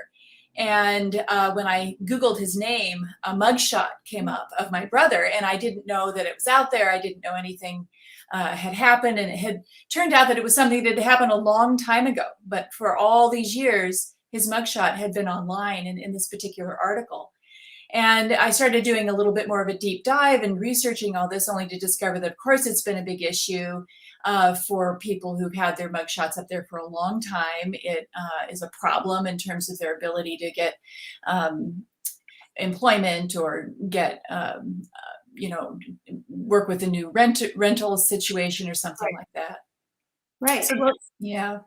And when I Googled his name, a mugshot came up of my brother, and I didn't know that it was out there. I didn't know anything had happened, and it had turned out that it was something that had happened a long time ago. But for all these years, his mugshot had been online in this particular article. And I started doing a little bit more of a deep dive and researching all this, only to discover that, of course, it's been a big issue for people who've had their mugshots up there for a long time. It is a problem in terms of their ability to get employment or get, work with a new rental situation or something like that. Right. So, well, yeah.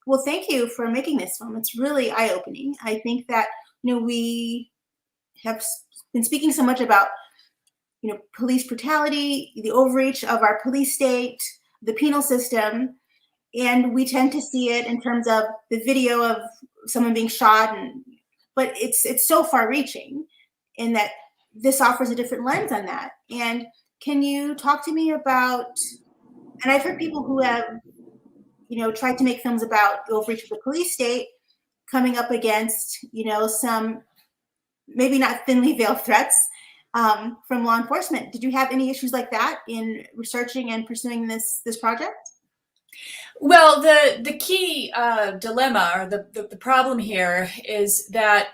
Well, thank you for making this film. It's really eye-opening. I think that, we have been speaking so much about, police brutality, the overreach of our police state, the penal system, and we tend to see it in terms of the video of someone being shot, but it's so far-reaching in that this offers a different lens on that. And can you talk to me about? And I've heard people who have, tried to make films about the overreach of the police state, coming up against, some maybe not thinly veiled threats from law enforcement. Did you have any issues like that in researching and pursuing this project? Well, the key dilemma or the problem here is that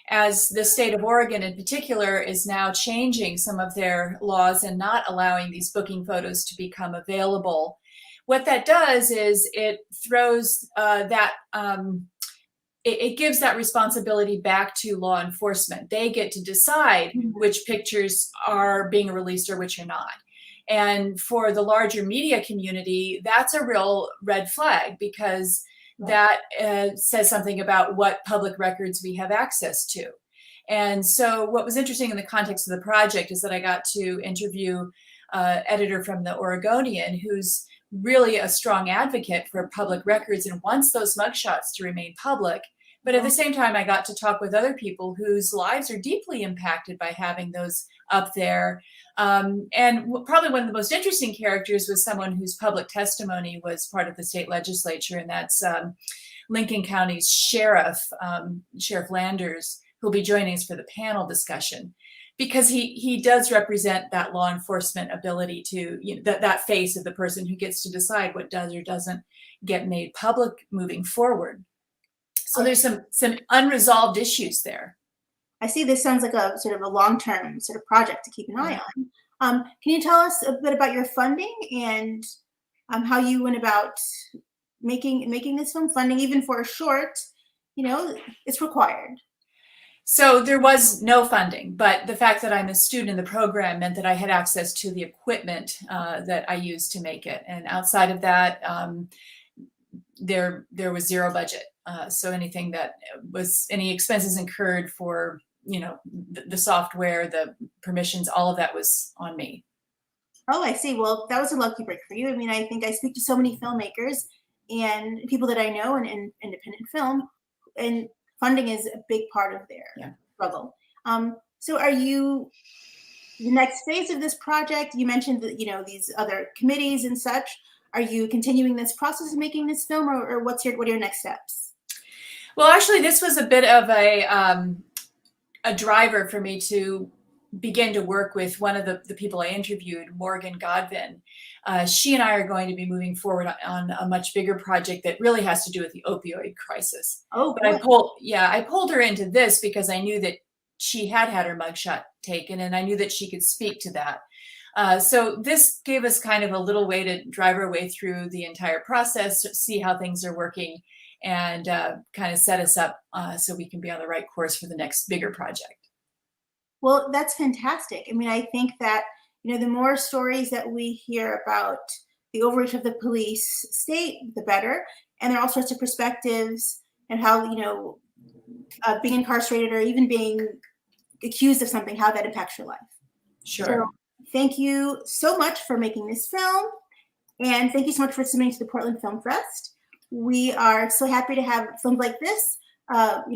as the state of Oregon in particular is now changing some of their laws and not allowing these booking photos to become available, what that does is it throws it gives that responsibility back to law enforcement. They get to decide which pictures are being released or which are not. And for the larger media community, that's a real red flag, because that says something about what public records we have access to. And so what was interesting in the context of the project is that I got to interview an editor from the Oregonian who's really a strong advocate for public records and wants those mugshots to remain public. But at the same time, I got to talk with other people whose lives are deeply impacted by having those up there. And probably one of the most interesting characters was someone whose public testimony was part of the state legislature, and that's Lincoln County's sheriff, Sheriff Landers, who'll be joining us for the panel discussion, because he does represent that law enforcement ability to, that face of the person who gets to decide what does or doesn't get made public moving forward. So there's some unresolved issues there. I see this sounds like a sort of a long-term sort of project to keep an eye on. Can you tell us a bit about your funding and how you went about making this film? Funding, even for a short, it's required. So there was no funding, but the fact that I'm a student in the program meant that I had access to the equipment that I used to make it. And outside of that, there was zero budget. So anything that was any expenses incurred for, the software, the permissions, all of that was on me. Oh, I see. Well, that was a lucky break for you. I mean, I think I speak to so many filmmakers and people that I know in independent film, and funding is a big part of their struggle. So are you, the next phase of this project, you mentioned that, these other committees and such, are you continuing this process of making this film, or what are your next steps? Well, actually, this was a bit of a driver for me to begin to work with one of the people I interviewed, Morgan Godwin. She and I are going to be moving forward on a much bigger project that really has to do with the opioid crisis. Oh, but I pulled her into this because I knew that she had her mugshot taken, and I knew that she could speak to that. So this gave us kind of a little way to drive our way through the entire process, see how things are working, and kind of set us up so we can be on the right course for the next bigger project. Well, that's fantastic. I mean, I think that, the more stories that we hear about the overreach of the police state, the better. And there are all sorts of perspectives and how, being incarcerated or even being accused of something, how that impacts your life. Sure. So thank you so much for making this film. And thank you so much for submitting to the Portland Film Fest. We are so happy to have films like this,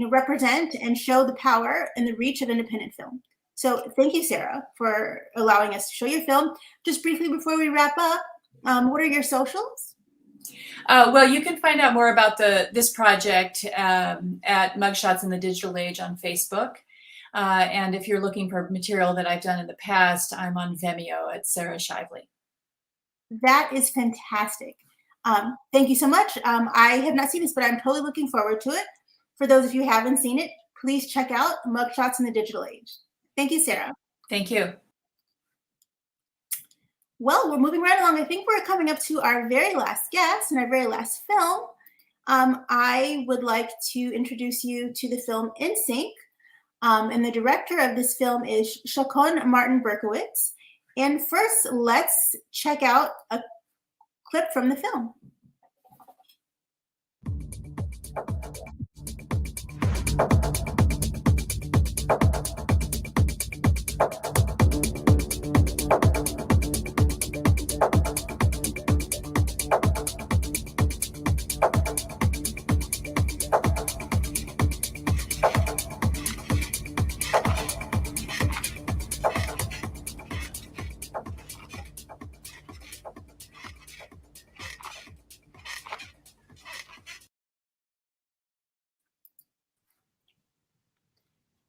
represent and show the power and the reach of independent film. So thank you, Sarah, for allowing us to show your film. Just briefly before we wrap up, what are your socials? Well, you can find out more about this project at Mugshots in the Digital Age on Facebook. And if you're looking for material that I've done in the past, I'm on Vimeo at Sarah Shively. That is fantastic. Thank you so much. I have not seen this, but I'm totally looking forward to it. For those of you who haven't seen it, please check out Mugshots in the Digital Age. Thank you, Sarah. Thank you. Well, we're moving right along. I think we're coming up to our very last guest and our very last film. I would like to introduce you to the film In Sync. And the director of this film is Shakon Martin Berkowitz. And first, let's check out a clip from the film.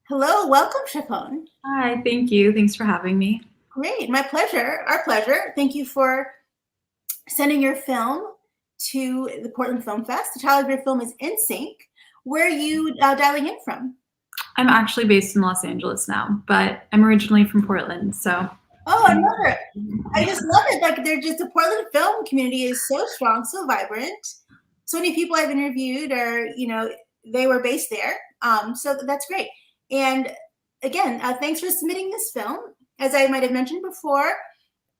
Hello, welcome, Shakon. Hi, thank you. Thanks for having me. Great, my pleasure, our pleasure. Thank you for sending your film to the Portland Film Fest. The title of your film is In Sync. Where are you dialing in from? I'm actually based in Los Angeles now, but I'm originally from Portland, so. Oh, I love it. I just love it. Like, the Portland film community is so strong, so vibrant. So many people I've interviewed are, they were based there. So that's great. And again, thanks for submitting this film. As I might have mentioned before,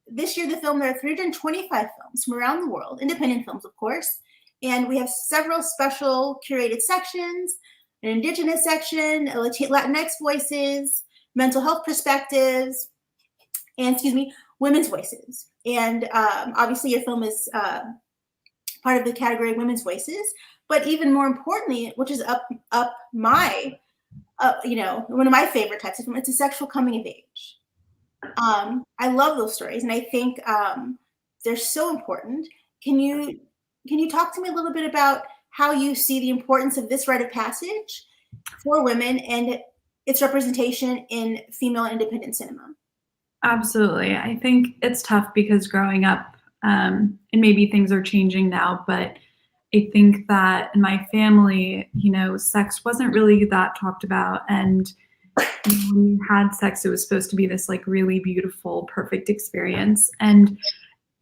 this year there are 325 films from around the world, independent films, of course. And we have several special curated sections, an Indigenous section, Latinx voices, mental health perspectives, and, women's voices. And obviously your film is part of the category of women's voices. But even more importantly, which is up my one of my favorite types of film, it's a sexual coming of age. I love those stories, and I think they're so important. Can you talk to me a little bit about how you see the importance of this rite of passage for women and its representation in female independent cinema? Absolutely. I think it's tough because growing up, and maybe things are changing now, but I think that in my family, sex wasn't really that talked about. And when you had sex, it was supposed to be this like really beautiful, perfect experience. And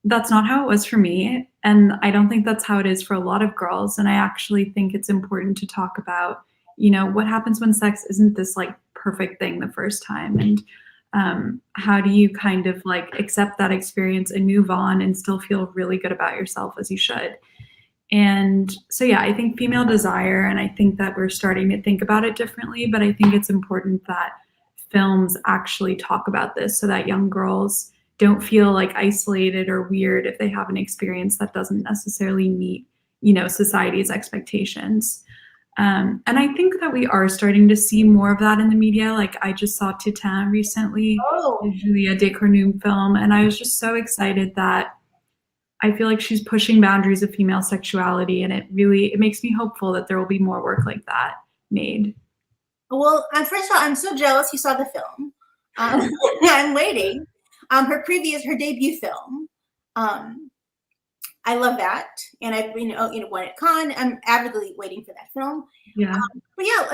that's not how it was for me. And I don't think that's how it is for a lot of girls. And I actually think it's important to talk about, what happens when sex isn't this like perfect thing the first time. And how do you kind of like accept that experience and move on and still feel really good about yourself as you should. And so, yeah, I think female desire, and I think that we're starting to think about it differently, but I think it's important that films actually talk about this so that young girls don't feel like isolated or weird if they have an experience that doesn't necessarily meet, society's expectations. And I think that we are starting to see more of that in the media. Like I just saw Titan recently, a Julia Decournau film, and I was just so excited that I feel like she's pushing boundaries of female sexuality, and it makes me hopeful that there will be more work like that made. Well, first of all, I'm so jealous you saw the film. I'm waiting. Her debut film. I love that, and I've won at Cannes. I'm avidly waiting for that film. Yeah. But yeah,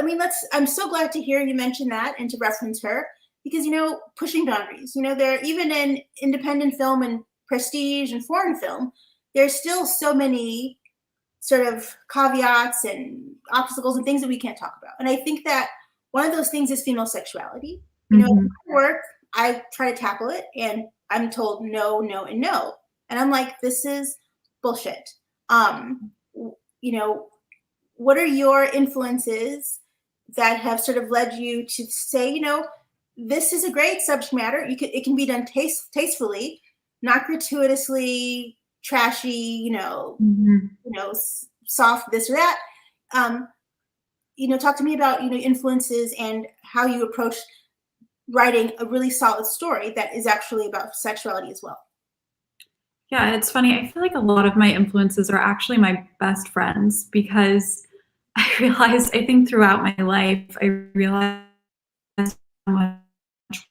I'm so glad to hear you mention that and to reference her. because, pushing boundaries, there, even in independent film and prestige and foreign film, there's still so many sort of caveats and obstacles and things that we can't talk about. And I think that one of those things is female sexuality. In my work, I try to tackle it and I'm told no, no, and no. And I'm like, this is bullshit. What are your influences that have sort of led you to say, this is a great subject matter. It can be done tastefully, not gratuitously trashy, soft this or that. Talk to me about influences and how you approach writing a really solid story that is actually about sexuality as well. Yeah, it's funny. I feel like a lot of my influences are actually my best friends, because I think throughout my life, I realized how much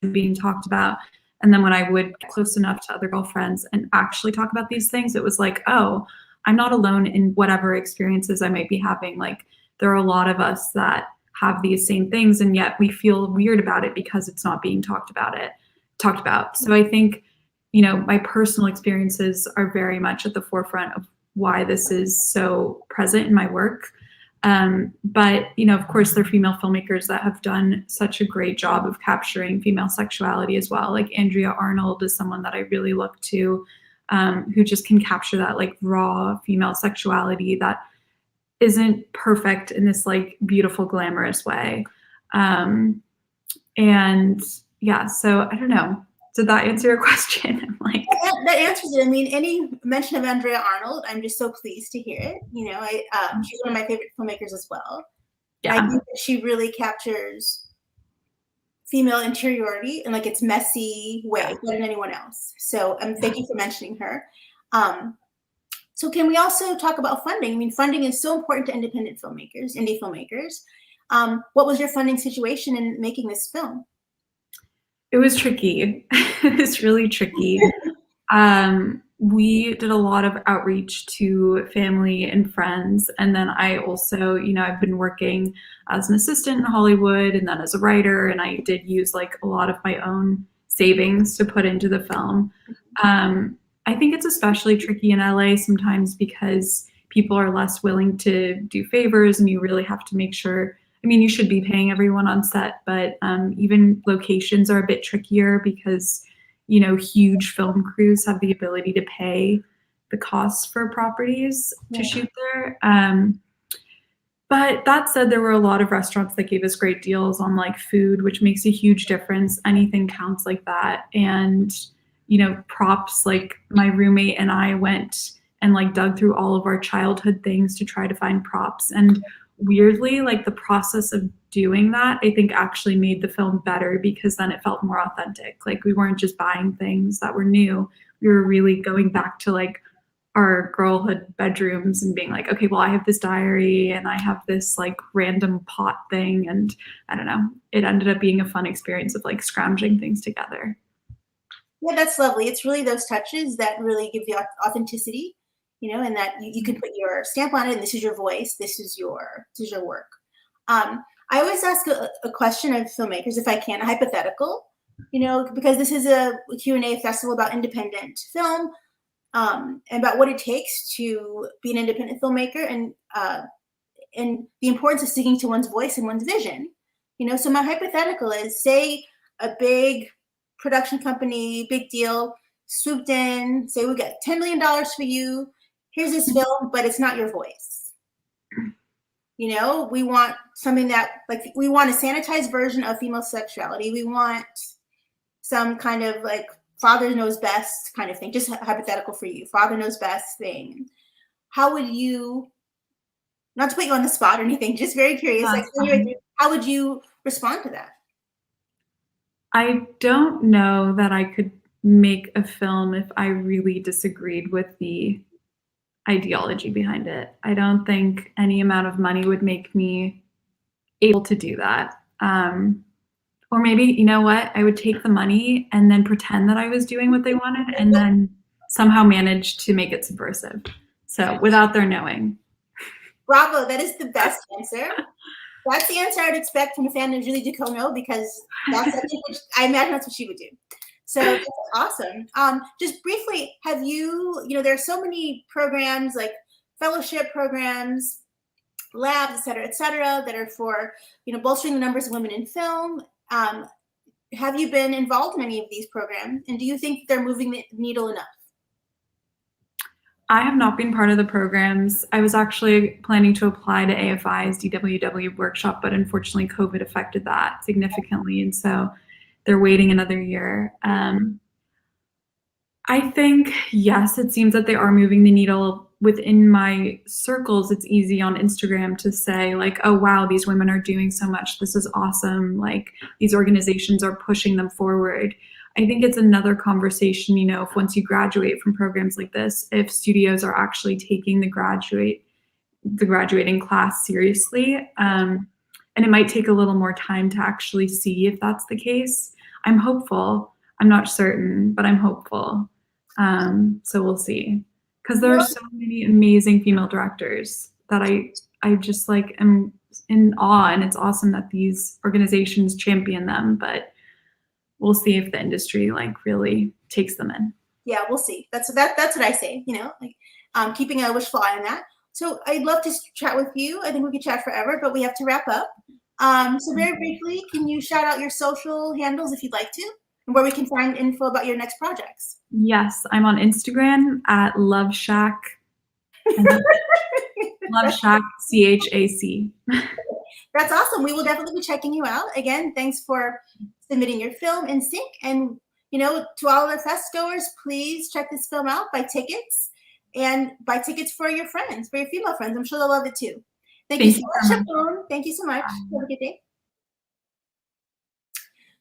was being talked about. And then when I would get close enough to other girlfriends and actually talk about these things, it was like, oh, I'm not alone in whatever experiences I might be having. Like, there are a lot of us that have these same things, and yet we feel weird about it because it's not being talked about. So I think, my personal experiences are very much at the forefront of why this is so present in my work. But, of course, there are female filmmakers that have done such a great job of capturing female sexuality as well. Like Andrea Arnold is someone that I really look to, who just can capture that like raw female sexuality that isn't perfect in this like beautiful, glamorous way. And yeah, so I don't know. Did that answer your question? That answers it. I mean, any mention of Andrea Arnold, I'm just so pleased to hear it. She's one of my favorite filmmakers as well. Yeah. And I think that she really captures female interiority in like its messy way better than anyone else. So thank you for mentioning her. So can we also talk about funding? I mean, funding is so important to independent filmmakers, indie filmmakers. What was your funding situation in making this film? It was tricky. It was really tricky. We did a lot of outreach to family and friends. And then I also, I've been working as an assistant in Hollywood and then as a writer. And I did use like a lot of my own savings to put into the film. I think it's especially tricky in LA sometimes because people are less willing to do favors, and you really have to make sure. I mean, you should be paying everyone on set, but even locations are a bit trickier because, huge film crews have the ability to pay the costs for properties to shoot there. But that said, there were a lot of restaurants that gave us great deals on like food, which makes a huge difference. Anything counts like that. And, props, like my roommate and I went and like dug through all of our childhood things to try to find props. And weirdly, like the process of doing that, I think actually made the film better because then it felt more authentic. Like we weren't just buying things that were new. We were really going back to like our girlhood bedrooms and being like, okay, well, I have this diary and I have this like random pot thing. And I don't know, it ended up being a fun experience of like scrounging things together. Yeah, that's lovely. It's really those touches that really give you authenticity. And that you can put your stamp on it, and this is your voice, this is your work. I always ask a question of filmmakers, if I can, a hypothetical, because this is a Q&A festival about independent film, and about what it takes to be an independent filmmaker, and the importance of sticking to one's voice and one's vision. So my hypothetical is, say a big production company, big deal, swooped in, say we got $10 million for you. Here's this film, but it's not your voice. We want something that, like, we want a sanitized version of female sexuality. We want some kind of like father knows best kind of thing, just hypothetical for you, father knows best thing. How would you, not to put you on the spot or anything, just very curious, how would you respond to that? I don't know that I could make a film if I really disagreed with the ideology behind it. I don't think any amount of money would make me able to do that. Or maybe, you know what, I would take the money and then pretend that I was doing what they wanted and then somehow manage to make it subversive. So without their knowing. Bravo, that is the best answer. That's the answer I'd expect from a fan of Julie DeCono, because I imagine that's what she would do. So that's awesome. Just briefly, have you, there are so many programs like fellowship programs, labs, et cetera, that are for, bolstering the numbers of women in film. Have you been involved in any of these programs? And do you think they're moving the needle enough? I have not been part of the programs. I was actually planning to apply to AFI's DWW workshop, but unfortunately COVID affected that significantly. And so they're waiting another year. I think, yes, it seems that they are moving the needle. Within my circles, it's easy on Instagram to say like, oh, wow, these women are doing so much. This is awesome. Like these organizations are pushing them forward. I think it's another conversation, if once you graduate from programs like this, if studios are actually taking the graduating class seriously. And it might take a little more time to actually see if that's the case. I'm hopeful. I'm not certain, but I'm hopeful. So we'll see. Because there are so many amazing female directors that I just like am in awe, and it's awesome that these organizations champion them, but we'll see if the industry really takes them in. Yeah, we'll see. That's what I say, keeping a wishful eye on that. So I'd love to chat with you. I think we could chat forever, but we have to wrap up. So very briefly, can you shout out your social handles if you'd like to, and where we can find info about your next projects? Yes, I'm on Instagram at LoveShack. LoveShack, CHAC. That's awesome. We will definitely be checking you out. Again, thanks for submitting your film in sync. And, to all of the fest goers, please check this film out, buy tickets, and buy tickets for your friends, for your female friends. I'm sure they'll love it too. Thank you so much, Siobhan. Thank you so much. Have a good day.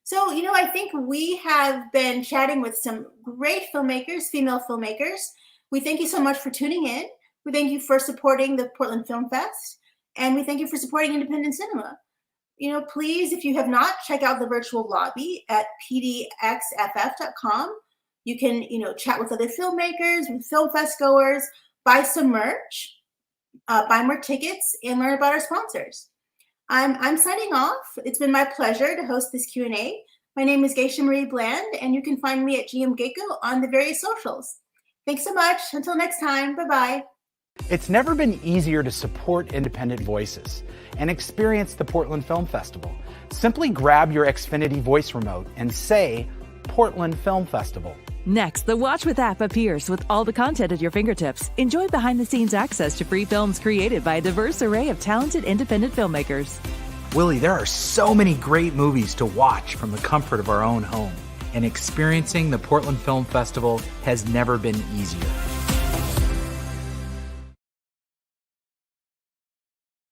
So, I think we have been chatting with some great filmmakers, female filmmakers. We thank you so much for tuning in. We thank you for supporting the Portland Film Fest. And we thank you for supporting independent cinema. Please, if you have not, check out the virtual lobby at pdxff.com. You can, chat with other filmmakers, with film fest goers, buy some merch, buy more tickets, and learn about our sponsors. I'm signing off. It's been my pleasure to host this Q&A. My name is Geisha Marie Bland, and you can find me at GM Gecko on the various socials. Thanks so much. Until next time, bye-bye. It's never been easier to support independent voices and experience the Portland Film Festival. Simply grab your Xfinity voice remote and say, Portland Film Festival. Next, the Watch With app appears with all the content at your fingertips. Enjoy behind-the-scenes access to free films created by a diverse array of talented independent filmmakers. Willie, there are so many great movies to watch from the comfort of our own home, and experiencing the Portland Film Festival has never been easier.